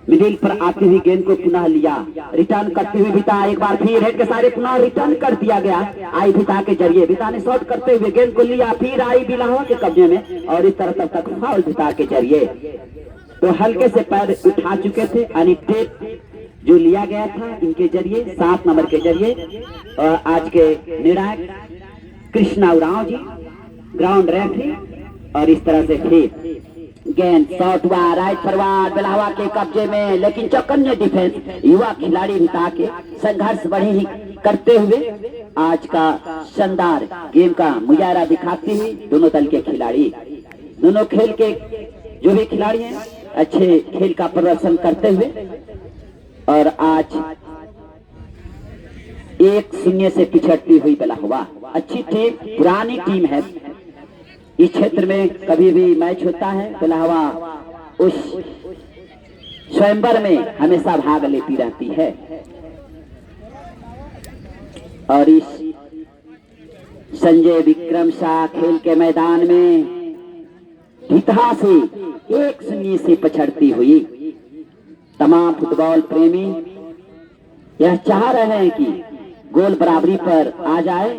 मिडिल पर आती हुई गेंद को पुनः लिया, रिटर्न करती हुई भिता, एक बार फिर हेड के सारे पुनः रिटर्न कर दिया गया। आई भिता के जरिए, भिता ने शॉट करते हुए गेंद को लिया, फिर आई बेलहवा के कब्जे में, और इस तरह तब तक फाउल भिता के जरिए। तो हल्के से पैर उठा चुके थे, अनिटेप जो लिया गया था इनके जरिए, 7 नंबर के जरिए। और आज के निर्णायक कृष्णा उरांव जी, ग्राउंड रेफरी। और इस तरह से फिर गेंद शॉट हुआ राइट फॉरवर्ड, बेलहवा के कब्जे में, लेकिन चौकन्ने डिफेंस युवा खिलाड़ी भिता के संघर्ष बड़ी ही करते हुए आज का शानदार गेम का मुजाहरा दिखाती हुई दोनों दल के खिलाड़ी, दोनों खेल के जो भी खिलाड़ी हैं अच्छे खेल का प्रदर्शन करते हुए। और आज 1-0 से पिछड़ती हुई बेलहवा, अच्छी टीम, पुरानी टीम है। इस क्षेत्र में कभी भी मैच होता है, बेलहवा उस स्वयंवर में हमेशा भाग लेती रहती है। और इस संजय विक्रम शाह खेल के मैदान में भिता से 1-0 से पिछड़ती हुई तमाम फुटबॉल प्रेमी यह चाह रहे हैं कि गोल बराबरी पर आ जाए,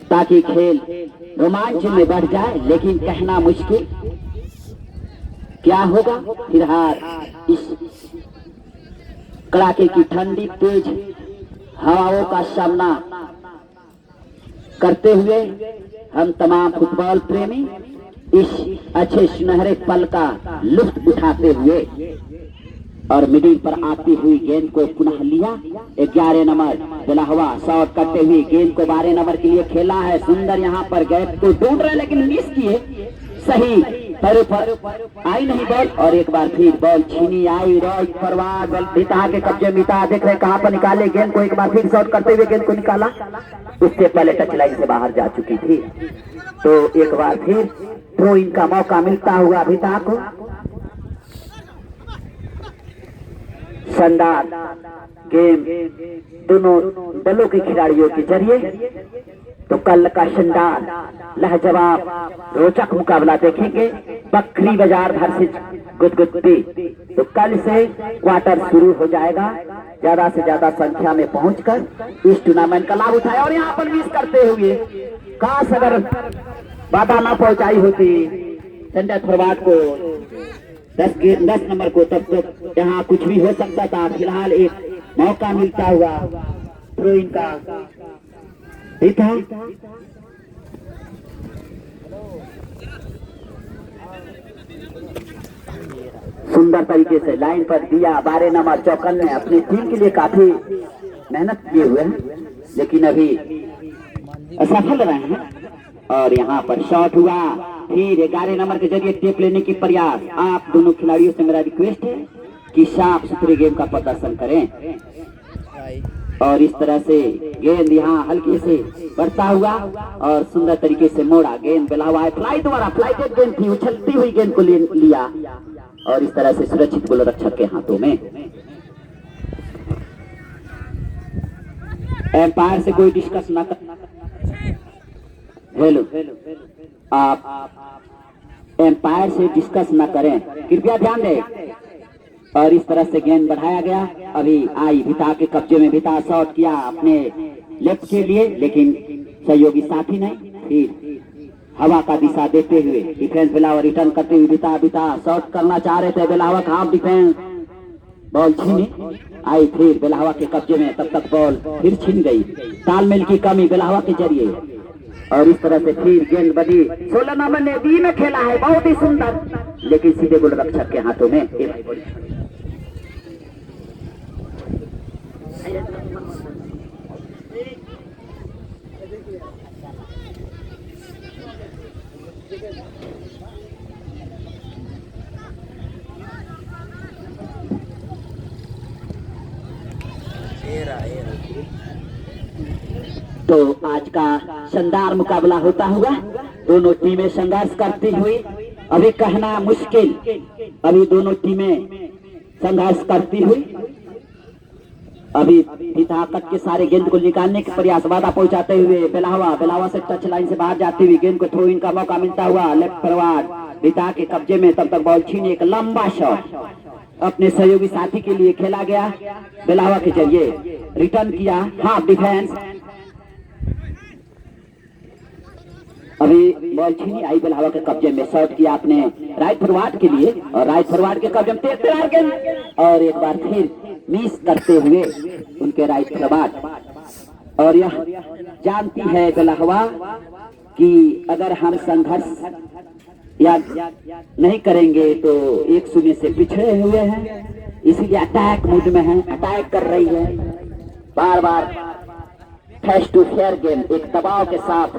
ताकि खेल रोमांच में बढ़ जाए, लेकिन कहना मुश्किल क्या होगा। फिलहाल इस कड़ाके की ठंडी तेज हवाओं का सामना करते हुए हम तमाम फुटबॉल प्रेमी इस अच्छे सुनहरे पल का लुत्फ उठाते हुए, और मिडिल पर आती हुई गेंद को पुनः लिया, 11 नंबर बेलहवा शॉट करते हुए गेंद को 12 नंबर के लिए खेला है। सुंदर यहाँ पर गैप को ढूंढ रहे, लेकिन मिस किए, सही पैरों पर आई नहीं बॉल। और एक बार फिर बॉल छीनी आई राइट फॉरवर्ड, भिता के कब्जे, भिता देख रहे कहां पर निकाले गेंद को, एक बार फिर शॉट करते हुए गेंद को निकाला, उससे पहले टच लाइन से बाहर जा चुकी थी। तो एक बार फिर थ्रो इन का मौका मिलता हुआ भिता को। शानदार गेम दोनों दलों के खिलाड़ियों के जरिए। तो कल का शानदार लाजवाब रोचक मुकाबला देखेंगे, बकरी बाजार वर्सेस गुदगुदी। तो कल से क्वार्टर शुरू हो जाएगा, ज्यादा से ज्यादा संख्या में पहुंचकर इस टूर्नामेंट का लाभ उठाए। और यहाँ पर मिस करते हुए काश अगर बाधा ना पहुंचाई होती संजय फॉरवर्ड को 10 नंबर को, तब तो यहाँ कुछ भी हो सकता था। फिलहाल एक मौका मिलता हुआ थ्रो इन का भिता। सुंदर तरीके से लाइन पर दिया। 12 नंबर चौकन ने अपनी टीम के लिए काफी मेहनत किए हुए हैं, लेकिन अभी असफल रहे हैं। और यहाँ पर शॉट हुआ। फिर 11 नंबर के जरिए टेप लेने की प्रयास। आप दोनों खिलाड़ियों से मेरा रिक्वेस्ट है कि साफ सुथरे गेम का प्रदर्शन करें। और इस तरह से गेंद यहाँ हल्के से बढ़ता हुआ और सुंदर तरीके से मोड़ा। गेंद बेलावा है, फ्लाई द्वारा फ्लाइटेड गेंद थी, उछलती हुई गेंद को लिया और इस तरह से सुरक्षित गोलरक्षक के हाथों में। एम्पायर से कोई डिस्कस न कर। हेलो, आप एम्पायर से डिस्कस न करें, कृपया ध्यान दें। और इस तरह से गेंद बढ़ाया गया। अभी आई भिता के कब्जे में। भिता शॉट किया अपने लेफ्ट के लिए, लेकिन सहयोगी साथी ने फिर हवा का दिशा देते हुए डिफेंस बेलावा रिटर्न करते हुए भिता शॉट करना चाह रहे थे। बेलावा का हाफ डिफेंस बॉल छीनी आई, फिर बेलावा के कब्जे में। तब तक बॉल फिर छीन गई। तालमेल की कमी बेलावा के जरिए। और इस तरह से फिर गेंद बदी 16 नंबर ने बी में खेला है, बहुत ही सुंदर, लेकिन सीधे गोलरक्षक के हाथों में। तो आज का शानदार मुकाबला होता हुआ, दोनों टीमें संघर्ष करती हुई, अभी कहना मुश्किल, अभी दोनों टीमें संघर्ष करती हुई। अभी हिताकत के सारे गेंद को निकालने के प्रयास, बाधा पहुंचाते हुए बेलावा से टच लाइन से बाहर जाती हुई गेंद को थ्रो इन का मौका मिलता हुआ लेफ्ट फॉरवर्ड हिता के कब्जे में। तब तक बॉल छीन एक लंबा शॉट अपने सहयोगी साथी के लिए खेला गया। बेलावा के जरिए रिटर्न किया, हाफ डिफेंस। अभी बॉल छीनी आई, बेलावा के कब्जे में शॉट किया अपने राइट फॉरवर्ड के लिए और राइट फॉरवर्ड के कब्जे में तेज गेंद और एक बार फिर मिस करते हुए उनके राइट फॉरवर्ड। और यह जानती है बेलावा कि अगर हम संघर्ष या नहीं करेंगे तो 1-0 से पिछड़े हुए हैं, इसीलिए अटैक मूड में है, अटैक कर रही है। बार बार फेस टू फेयर गेम एक दबाव के साथ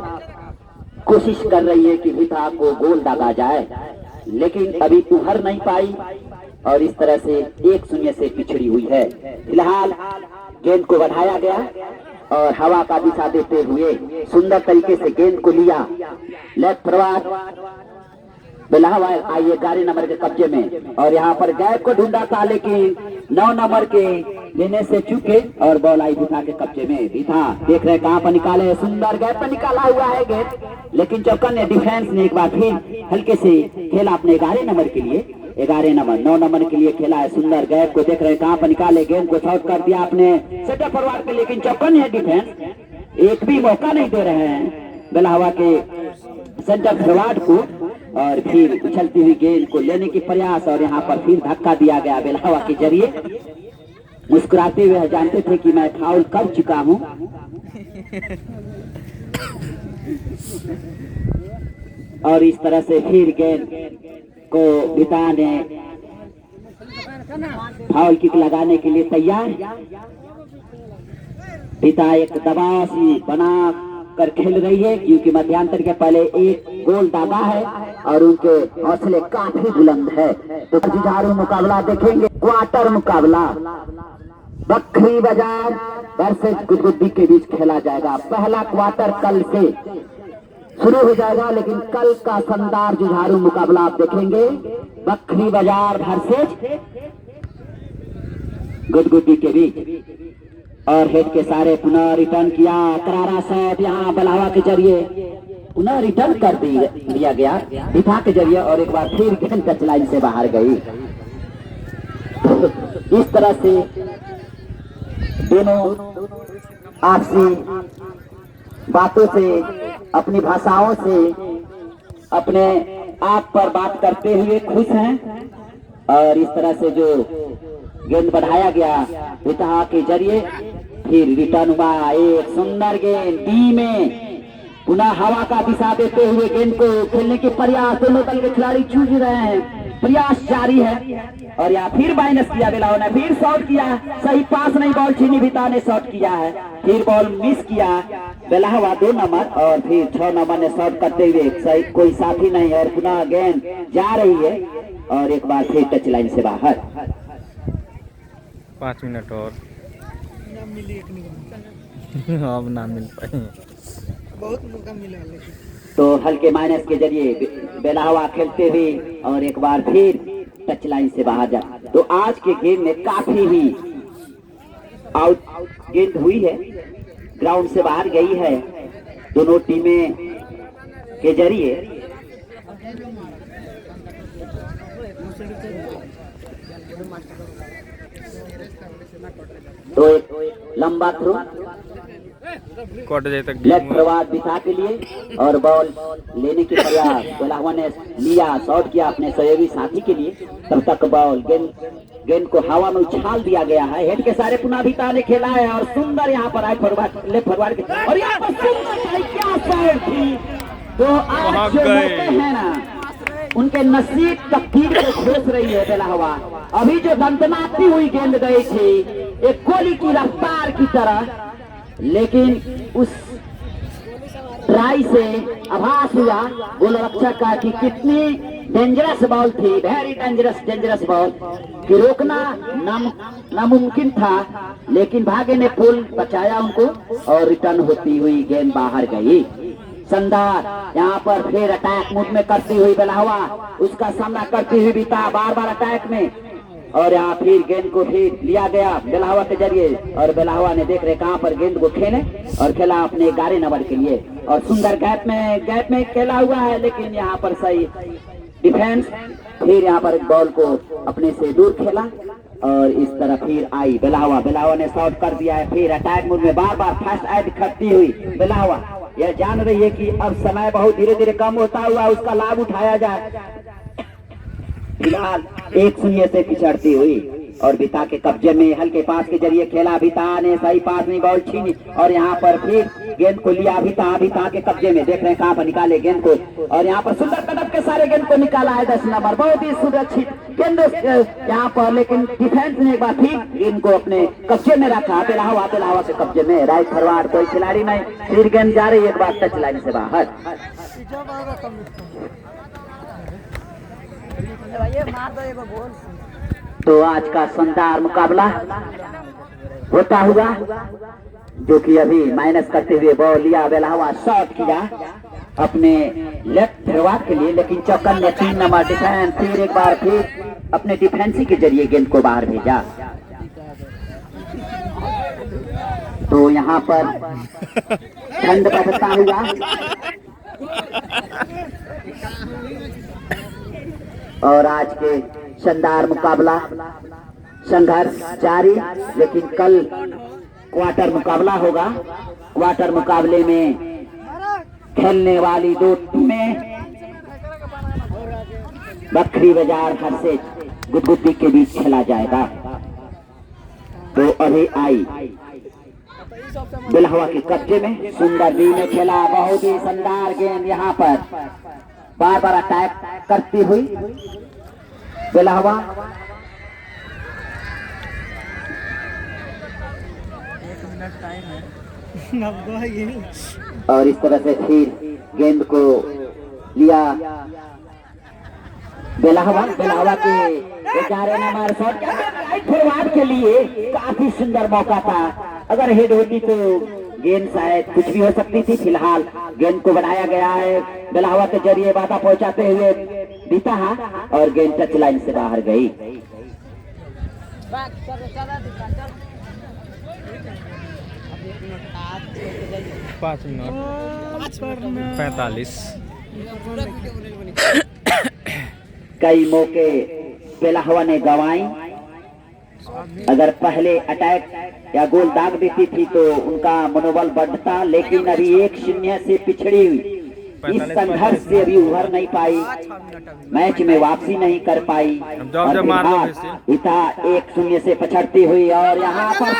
कोशिश कर रही है कि हिता को गोल दागा जाए, लेकिन अभी उभर नहीं पाई और इस तरह से 1-0 से पिछड़ी हुई है। फिलहाल गेंद को बढ़ाया गया और हवा का दिशा देते हुए सुंदर तरीके से गेंद को लिया लेफ्ट फॉरवर्ड बेलावा आइए 11 नंबर के कब्जे में। और यहाँ पर गैप को ढूंढा था, लेकिन 9 नंबर के लेने से चूके और बॉल आई भिथा के कब्जे में। भिथा देख रहे कहां पर निकाले, सुंदर गैप पर निकाला हुआ है गेंद, लेकिन चौकन ने डिफेंस ने एक बार फिर हल्के से खेला अपने 11 नंबर के लिए। 11 नंबर 9 नंबर के लिए खेला है, सुंदर गैप को देख रहे कहां पर निकाले, गेंद को शॉट कर दिया अपने सेटर फॉरवर्ड के, लेकिन चौकन है डिफेंस एक भी मौका नहीं दे रहे हैं बेलावा के सेंटर फॉरवर्ड को। और फिर उछलती हुई गेंद को लेने की प्रयास और यहाँ पर फिर धक्का दिया गया बेलावा के जरिए। मुस्कुराते हुए जानते थे कि मैं फाउल कर चुका हूं। और इस तरह से फिर गेंद को भिता ने फाउल किक लगाने के लिए तैयार। भिता एक दबाव सी बना कर खेल रही है, क्योंकि मध्यांतर के पहले एक गोल दागा है और उनके हौसले काफी बुलंद है। तो जुझारू मुकाबला देखेंगे, क्वार्टर मुकाबला बखरी बाजार वर्सेस गुदगुदी के बीच खेला जाएगा। पहला क्वार्टर कल से शुरू हो जाएगा, लेकिन कल का शानदार जुझारू मुकाबला आप देखेंगे, बखरी बाजार वर्सेस गुदगुदी के बीच। और हेड के सारे पुनः रिटर्न किया, करारा शॉट यहाँ बेलावा के जरिए पुनः रिटर्न कर दिया गया भिथा के जरिए और एक बार फिर गेंद टच लाइन से बाहर गई। इस तरह से दोनों आपसी बातों से, अपनी भाषाओं से अपने आप पर बात करते हुए खुश हैं। और इस तरह से जो गेंद बढ़ाया गया भिथा के जरिए, फिर रिटर्न हुआ एक सुंदर गेंद डी में पुनः हवा का दिशा देते हुए गेंद को खेलने के प्रयास दोनों दल के खिलाड़ी जूझ रहे हैं, प्रयास जारी है। और यहाँ फिर माइनस किया बेलाओ ने, फिर शॉट किया, सही पास नहीं, बॉल छीनी बिता ने शॉट किया है, फिर बॉल मिस किया बेलावा 2 नंबर और फिर 6 नंबर ने शॉट करते हुए सही कोई साथी नहीं और पुनः गेंद जा रही है और एक बार फिर टच लाइन से बाहर। 5 मिनट और अब ना मिल पाए, बहुत मौका मिला लेकिन तो हल्के माइनस के जरिए बेलावा खेलते हुए और एक बार फिर टच लाइन से बाहर जा। तो आज के गेम में काफी ही आउट गेंद हुई है, ग्राउंड से बाहर गई है दोनों टीमें के जरिए। तो एक लंबा थ्रो कट जाए तक लेफ्ट फॉरवर्ड दिशा के लिए और बॉल लेने के प्रयास बेलावा ने लिया, शॉट किया अपने सहयोगी साथी के लिए, तब तक बॉल गेंद को हवा में उछाल दिया गया है। हेड के सारे पुनः भिता ने खेला है और सुंदर यहाँ पर आए फॉरवर्ड लेफ्ट फॉरवर्ड और यहाँ पर सुंदर क्या शॉट थी। तो आज जो मौके हैं ना उनके नसीब तकदीर को खोस रही है बेलावा। अभी जो दंतनाती हुई गेंद गई थी एक गोली की रफ्तार की तरह, लेकिन उस ट्राई से आभास हुआ गोलरक्षक का कि कितनी डेंजरस बॉल थी, वेरी डेंजरस बॉल कि रोकना नामुमकिन था, लेकिन भाग्य ने पुल बचाया उनको और रिटर्न होती हुई गेंद बाहर गई। शानदार यहाँ पर फिर अटैक मूड में करती हुई बेलावा उसका सामना करती हुई बीता बार अटैक में और यहाँ फिर गेंद को फिर लिया गया बेलावा के जरिए और बेलावा ने देख रहे कहाँ पर गेंद को खेले और खेला अपने 11 नंबर के लिए और सुंदर गैप में खेला हुआ है, लेकिन यहाँ पर सही डिफेंस, फिर यहाँ पर बॉल को अपने से दूर खेला और इस तरह फिर आई बेलावा ने शॉट कर दिया है। फिर अटैक मूड में बार फास्ट एड करती हुई बेलावा यह जान रही है कि अब समय बहुत धीरे धीरे कम होता हुआ उसका लाभ उठाया जाए। फिलहाल 1-0 से पिछड़ती हुई और बिता के कब्जे में हल्के पास के जरिए खेला, बिता ने सही पास नहीं, बॉल छीनी और यहाँ पर फिर गेंद को लिया बिता के कब्जे में, देख रहे हैं कहाँ पर निकाले गेंद को और यहाँ पर सुंदर कदम के सारे गेंद को निकाला है 10 नंबर, बहुत ही सुरक्षित गेंद यहाँ पर, लेकिन डिफेंस ने एक बार फिर गेंद को अपने कब्जे में रखा। बेलावा के कब्जे में, राइट फॉरवर्ड कोई खिलाड़ी नहीं, फिर गेंद जा रही है एक बार टच लाइन से बाहर। तो आज का शानदार मुकाबला होता हुआ जो कि अभी माइनस करते हुए बॉल लिया बेलावा, शॉट किया अपने लेफ्ट फॉरवर्ड के लिए, लेकिन चौकन ने 3 नंबर डिफेंस फिर एक बार फिर अपने डिफेंसी के जरिए गेंद को बाहर भेजा। तो यहाँ पर ठंड बढ़ता हुआ और आज के शानदार मुकाबला संघर्ष जारी, लेकिन कल क्वार्टर मुकाबला होगा। क्वार्टर मुकाबले में खेलने वाली 2 टीमें बखरी बाजार हर्षित गुदगुदी के बीच खेला जाएगा। तो अभी आई बेलावा के कब्जे में, सुंदर बी ने खेला, बहुत ही शानदार गेंद यहाँ पर बार अटैक करती हुई बेलावा। और इस तरह से फिर गेंद को लिया बेलावा के 11 नंबर शॉट राइट फॉरवर्ड के लिए काफी सुंदर मौका था, अगर हेड होती तो गेंद शायद कुछ भी हो सकती थी। फिलहाल गेंद को बढ़ाया गया है बेलावा के जरिए, बाधा पहुंचाते हुए बीता और गेंद टच लाइन से बाहर गई। पाँच मिनट 45। कई मौके बेलावा ने गंवाई, अगर पहले अटैक या गोल दाग देती थी तो उनका मनोबल बढ़ता, लेकिन अभी 1-0 से पिछड़ी हुई इस संघर्ष से अभी उभर नहीं पाई, मैच में वापसी नहीं कर पाई और इता 1-0 से पछड़ती हुई और यहाँ पर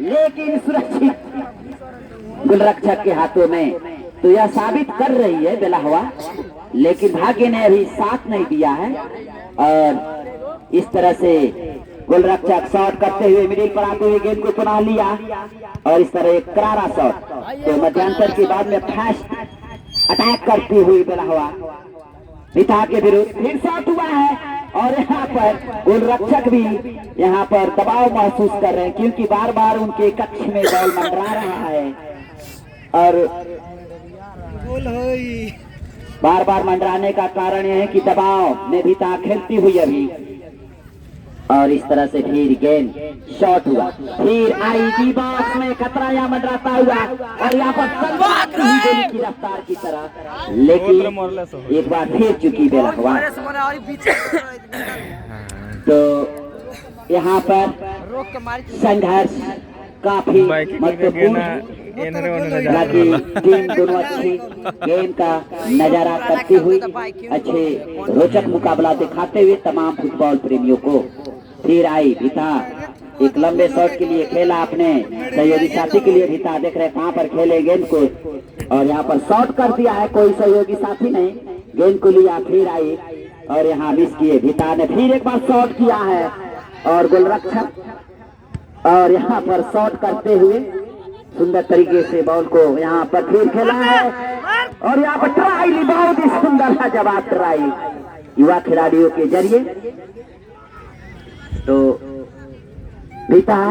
लेकिन सुरक्षित गोलरक्षक के हाथों में तो यह साबित कर रही है बेलाहवा, लेकिन भाग्य ने अभी साथ नहीं दिया है। और इस तरह से गोलरक्षक शॉट करते हुए मिडिल पर आते हुए गेंद को पुनः लिया और इस तरह एक करारा शॉट। तो मध्यांतर के बाद में फास्ट अटैक करती हुई बेलाहवा मिता के विरुद्ध फिर शॉट हुआ है और यहाँ पर गोलरक्षक भी यहाँ पर दबाव महसूस कर रहे हैं, क्योंकि बार बार उनके कक्ष में बॉल मंडरा रहा है और बार बार मंडराने का कारण यह है कि दबाव में भिता खेलती हुई अभी। और इस तरह से फिर गेंद शॉट हुआ, फिर आई डी बॉक्स में खतरा यहाँ मंडराता हुआ और यहाँ पर गोली की रफ्तार की तरह, लेकिन एक बार फिर चुकी बेलहवा। तो यहाँ पर संघर्ष काफी महत्वपूर्ण, टीम दोनों अच्छी गेम का नजारा करती हुई अच्छे रोचक मुकाबला दिखाते हुए तमाम फुटबॉल प्रेमियों को। फिर आई भिता, एक लंबे शॉट के लिए खेला अपने सहयोगी साथी के लिए। भिता देख रहे कहां पर खेले गेंद को और यहाँ पर शॉट कर दिया है, कोई सहयोगी साथी नहीं, गेंद को लिया। फिर आई और यहाँ मिस किए। भिता ने फिर एक बार शॉट किया है और गोलरक्षक और यहाँ पर शॉट करते हुए सुंदर तरीके से बॉल को यहाँ पर फिर खेला है और यहाँ पर ट्राई ली, बहुत ही सुंदर जवाब ट्राई युवा खिलाड़ियों के जरिए। तो भिता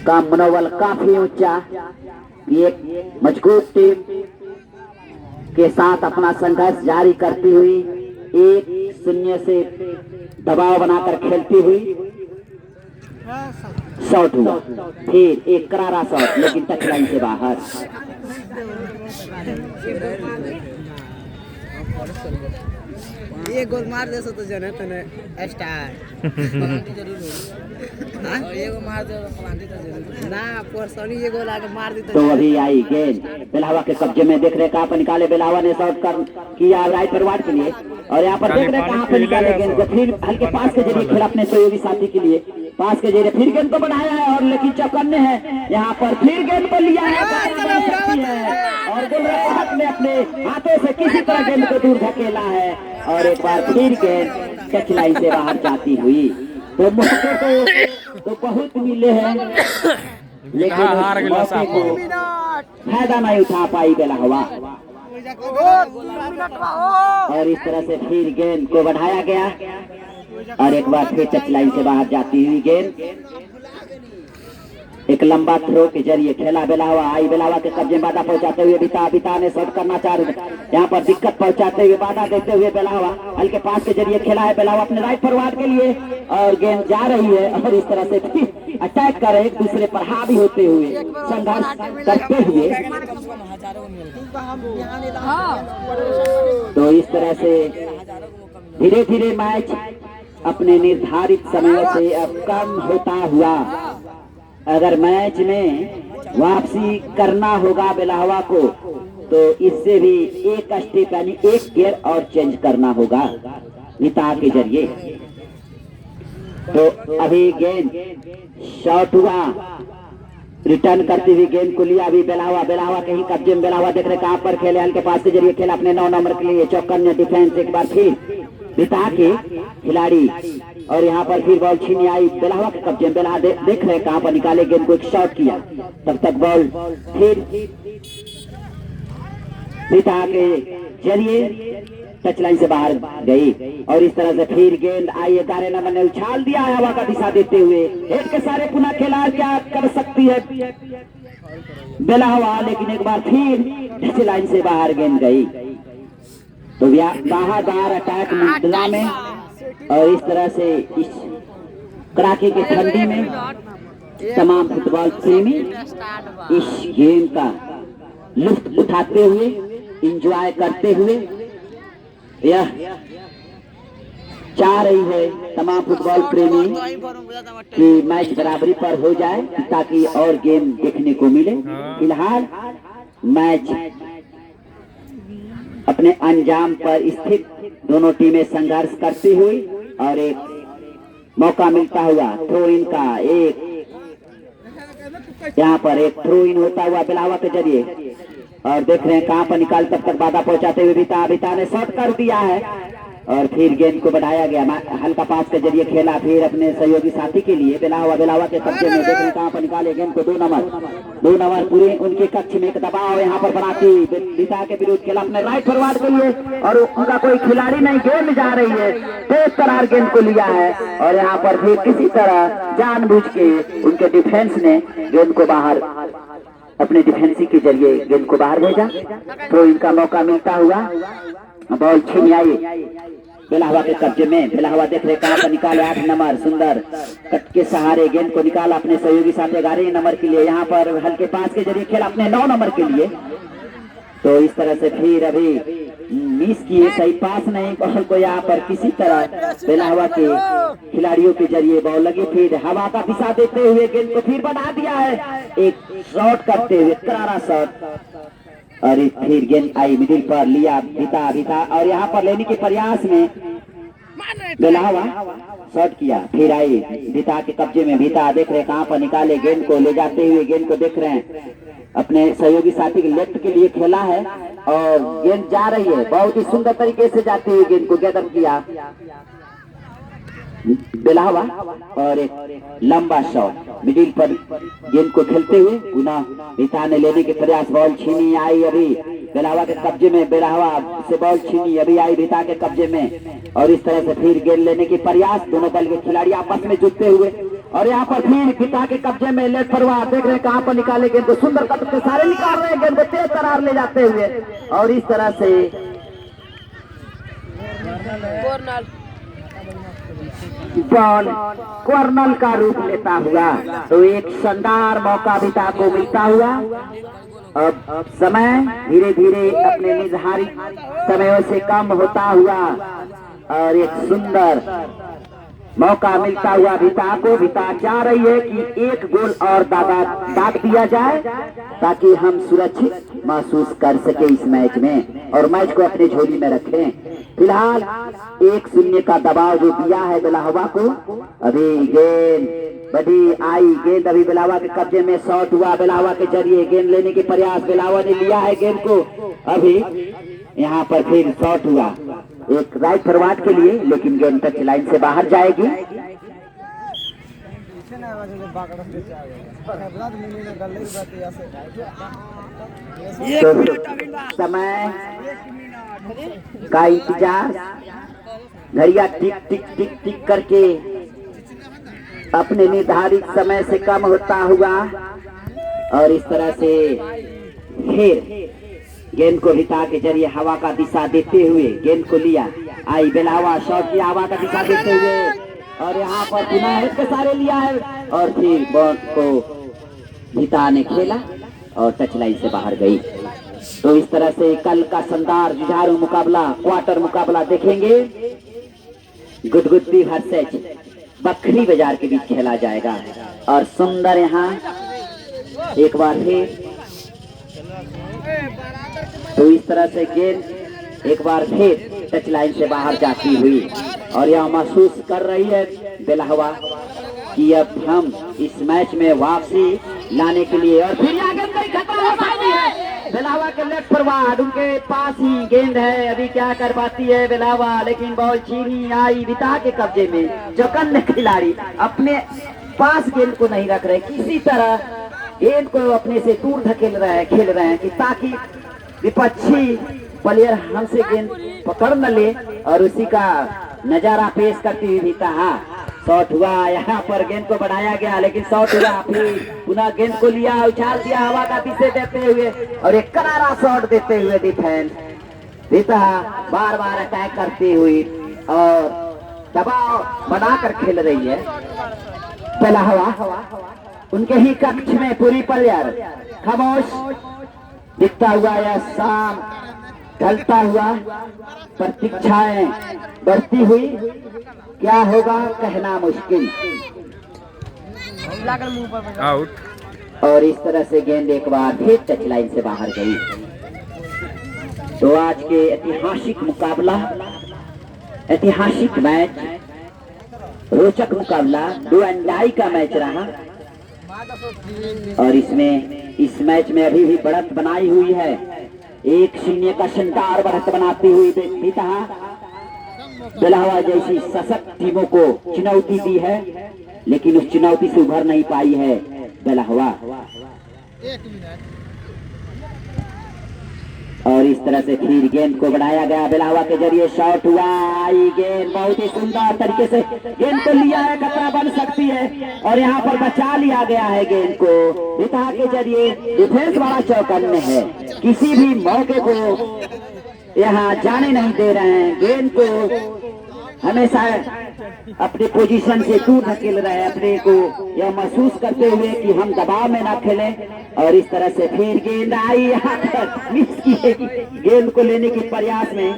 का मनोबल काफी ऊंचा, एक मजबूत टीम के साथ अपना संघर्ष जारी करती हुई 1-0 से दबाव बनाकर खेलती हुई शॉट हुआ, फिर एक करारा शॉट लेकिन टच लाइन से बाहर। ये गोल मार दे तो जने तने स्टार ये गोल मार दे तो प्लांटी तो जरूर ना परसोनी ये गोल आके मार दी तो अभी आई गेंद बेलावा के कब्जे में, देख रहे कहां पर निकाले, बेलावा ने शॉट कर किया राइट फॉरवर्ड के लिए और यहाँ पर देख रहे कहां पर निकाले गेंद को, फिर हल्के पास के जरिए खेला अपने सहयोगी साथी के लिए, पास के जरिए फिर गेंद को बढ़ाया है और लेकिन चौकन्ने है, यहाँ पर फिर गेंद को लिया है और गोलरक्षक ने अपने हाथों से किसी तरह गेंद को दूर धकेला है और एक बार फिर गेंद टच लाइन से बाहर जाती हुई। तो मौके तो बहुत मिले हैं लेकिन मौके को फायदा नहीं उठा पाई बेलाहवा और इस तरह से फिर गेंद को बढ़ाया गया और एक बार फिर टच लाइन से बाहर जाती हुई गेंद एक लंबा थ्रो के जरिए खेला बेलावा। आई बेलावा के कब्जे में बाधा पहुंचाते हुए भिता ने शॉट करना चाह रहे, यहाँ पर दिक्कत पहुंचाते हुए बाधा देते हुए बेलावा हल्के पास के जरिए खेला है बेलावा अपने राइट फॉरवर्ड के लिए और गेंद जा रही है और इस तरह से अटैक कर एक दूसरे पर हावी होते हुए संघर्ष करते हुए। तो इस तरह से धीरे धीरे मैच अपने निर्धारित समय से अब कम होता हुआ, अगर मैच में वापसी करना होगा बेलाहवा को तो इससे भी एक स्टेप यानी एक गियर और चेंज करना होगा भिता के जरिए। तो अभी गेंद शॉट हुआ, रिटर्न करती हुई गेंद को लिया अभी बेलाहवा कहीं कब्जे में, बेलाहवा देख रहे कहां पर खेले, हल्के पास के जरिए खेला अपने 9 नंबर के लिए, चौकन्ने डिफेंस एक बार फिर भिता के खिलाड़ी और यहाँ पर फिर बॉल छीनी आई बेलाहवा के कब्जे में, बेलाहा देख रहे कहां पर निकाले गेंद को, एक शॉट किया, तब तक बॉल फिर भिता के जरिए टच लाइन से बाहर गई और इस तरह से फिर गेंद आई 11 नंबर ने उछाल दिया है हवा का दिशा देते हुए, एक के सारे पुनः खेला, क्या कर सकती है बेलाहवा, लेकिन एक बार फिर टच लाइन से बाहर गेंद गई। तो बहादार अटैक मुंडला में और इस तरह से इस कड़ाके की ठंडी में तमाम फुटबॉल प्रेमी इस गेम का लुत्फ उठाते हुए एंजॉय करते हुए यह चाह रही है तमाम फुटबॉल प्रेमी कि मैच बराबरी पर हो जाए ताकि और गेम देखने को मिले। फिलहाल मैच अपने अंजाम पर स्थित, दोनों टीमें संघर्ष करती हुई और एक मौका मिलता हुआ थ्रो इन का, एक यहाँ पर एक थ्रो इन होता हुआ बिलावा के जरिए, और देख रहे हैं कहां पर निकाल तब तक बाधा पहुंचाते हुए बिता ने शॉट कर दिया है, और फिर गेंद को बढ़ाया गया, हल्का पास के जरिए खेला, फिर अपने सहयोगी साथी के लिए बिलावा के कब्जे में, देख रहे हैं कहां पर निकाले गेंद को। 2 नंबर पूरे उनके कक्ष में एक दबाव यहाँ पर बनाती बिता के विरुद्ध खेला अपने राइट फॉरवर्ड के लिए, और उनका कोई खिलाड़ी नहीं, गेंद जा रही है, तेज तरार गेंद को लिया है, और यहाँ पर भी किसी तरह जानबूझ के उनके डिफेंस ने गेंद को बाहर, अपने डिफेंसिंग के जरिए गेंद को बाहर भेजा। तो इनका मौका मिलता हुआ बॉल छीन आई बिलावा के कब्जे में। बिलावा देख रहे कहां पर निकाले 8 नंबर, सुंदर कट के सहारे गेंद को निकाला अपने सहयोगी साथी 11 नंबर के लिए, यहाँ पर हल्के पास के जरिए खेला अपने 9 नंबर के लिए। तो इस तरह से फिर अभी मिस किए, सही पास नहीं, बॉल को यहाँ पर किसी तरह बिलावा के खिलाड़ियों के जरिए बॉल लगी, फिर हवा का दिशा देते हुए गेंद को फिर बढ़ा दिया है, एक शॉट करते हुए करारा शॉट, और फिर गेंद आई मिडिल पर, लिया बिता, और यहाँ पर लेने के प्रयास में बिलावा शॉट किया, फिर आई बिता के कब्जे में, बिता देख रहे कहां पर निकाले गेंद को, ले जाते हुए गेंद को देख रहे हैं अपने सहयोगी साथी के लेफ्ट के लिए खेला है, और गेंद जा रही है, बहुत ही सुंदर तरीके से जाते हुए गेंद को गैदर किया बिलावा, और एक लंबा शॉट मिडिल पर गेंद को खेलते हुए पुनः बिता ने लेने के प्रयास, बॉल छीनी आई अभी बिलावा के कब्जे में, बिलावा से बॉल छीनी अभी आई बिता के कब्जे में, और इस तरह से फिर गेंद लेने के प्रयास, दोनों दल के खिलाड़ी आपस में जुटते हुए, और यहाँ पर फिर बिता के कब्जे में लेफ्ट फॉरवर्ड, देख रहे हैं कहां पर निकाले गेंद को, सुंदर कट के सारे निकाल रहे हैं गेंद को तेज तरार ले जाते हुए, और इस तरह से बॉल कॉर्नर का रूप लेता हुआ। तो एक शानदार मौका बिता को मिलता हुआ। अब समय धीरे धीरे अपने निर्धारित समयों से कम होता हुआ, और एक सुंदर मौका मिलता हुआ बिता को। बिता चाह रही है कि एक गोल और दाग दिया जाए ताकि हम सुरक्षित महसूस कर सके इस मैच में, और मैच को अपने झोली में रखें। फिलहाल 1-0 का दबाव जो दिया है बिलावा को। अभी गेंद बड़ी आई, गेंद अभी बिलावा के कब्जे में, शॉट हुआ बिलावा के जरिए, गेंद लेने के प्रयास, बिलावा ने लिया है गेंद को, अभी यहाँ पर फिर शॉट हुआ एक राइट फॉरवर्ड के लिए, लेकिन गेंद टच लाइन से बाहर जाएगी। तो समय का इंतजार, घड़िया टिक टिक टिक टिक करके अपने निर्धारित समय से कम होता हुआ, और इस तरह से फिर गेंद को बिता के जरिए हवा का दिशा देते हुए गेंद को लिया, आई बिलावा, शॉट किया हवा का दिशा देते हुए, और यहाँ पर पुनः हेड के सारे लिया है, और फिर बॉल को बिता ने खेला और टच लाइन से बाहर गई। तो इस तरह से कल का शानदार जुझारू मुकाबला, क्वार्टर मुकाबला देखेंगे। गुदगुदी वर्सेस बखरी बाजार के बीच खेला जाएगा, और सुंदर यहाँ एक बार फिर, तो इस तरह से गेंद एक बार फिर टच लाइन से बाहर जाती हुई, और यह महसूस कर रही है बिलावा कि अब हम इस मैच में वापसी लाने के लिए, और फिर आगे खतरा हो सकती है। बिलावा के लेफ्ट फॉरवर्ड, उनके पास ही गेंद है, अभी क्या कर पाती है बिलावा, लेकिन बॉल छीनी आई बिता के कब्जे में। चौकन्ने खिलाड़ी अपने पास गेंद को नहीं रख रहे, किसी तरह गेंद को अपने से दूर धकेल रहे हैं, खेल रहे हैं कि ताकि विपक्षी प्लेयर हमसे गेंद पकड़ न ले, और उसी का नजारा पेश करती हुई बिता। शॉट हुआ, यहाँ पर गेंद को बढ़ाया गया, लेकिन शॉट हुआ, फिर पुनः गेंद को लिया, उछाल दिया हवा का दिशा देते हुए, और एक करारा शॉट देते हुए डिफेंस बिता बार बार अटैक करती हुई और दबाव बनाकर खेल रही है। पहला हवा उनके ही कक्ष में, पूरी प्लेयर खामोश दिखता हुआ, या शाम ढलता हुआ, प्रतीक्षाएं बढ़ती हुई, क्या होगा कहना मुश्किल। आउट। और इस तरह से गेंद एक बार फिर टच लाइन से बाहर गई। तो आज के ऐतिहासिक मुकाबला, ऐतिहासिक मैच, रोचक मुकाबला, 2 अंडाई का मैच रहा। और इसमें इस मैच में अभी भी बढ़त बनाई हुई है, 1-0 का शानदार बढ़त बनाती हुई बीता बेलहवा जैसी सशक्त टीमों को चुनौती दी है, लेकिन उस चुनौती से उभर नहीं पाई है बेलहवा। और इस तरह से फिर गेंद को बढ़ाया गया, बेलहवा के जरिए शॉट हुआ, आई गेंद बहुत ही सुंदर तरीके से गेंद को लिया है, खतरा बन सकती है और यहाँ पर बचा लिया गया है गेंद को। बिता के जरिए डिफेंस वाला चौकन्ने है, किसी भी मौके को यहाँ जाने नहीं दे रहे हैं, गेंद को हमेशा अपने पोजीशन से दूर धकेल रहे हैं, अपने को यह महसूस करते हुए कि हम दबाव में ना खेलें। और इस तरह से फिर गेंद आई, यहाँ पर मिस की गेंद को लेने के प्रयास में,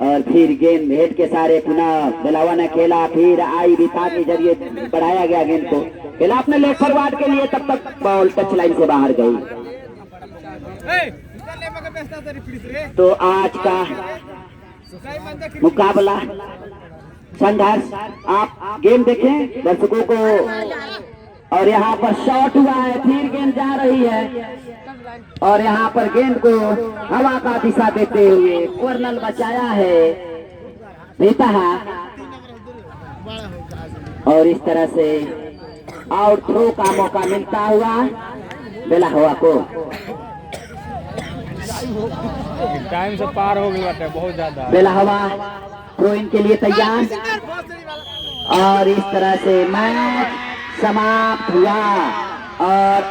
और फिर गेंद हेड के सारे पुनः बेलहवा ने खेला, फिर आई बिता के जरिए बढ़ाया गया गेंद को, खेला अपने लेग फॉरवर्ड के लिए, तब तक बॉल टच लाइन से बाहर गई। तो आज का मुकाबला संघर्ष आप गेम देखें दर्शकों को, और यहाँ पर शॉट हुआ है, फिर गेंद जा रही है और यहाँ पर गेंद को हवा का दिशा देते हुए कॉर्नर बचाया है बेटा, और इस तरह से आउट थ्रो का मौका मिलता हुआ बेलहवा को। टाइम से पार हो गया बहुत ज्यादा। बेलहवा थ्रो इन के लिए तैयार, और इस तरह से मैच समाप्त हुआ और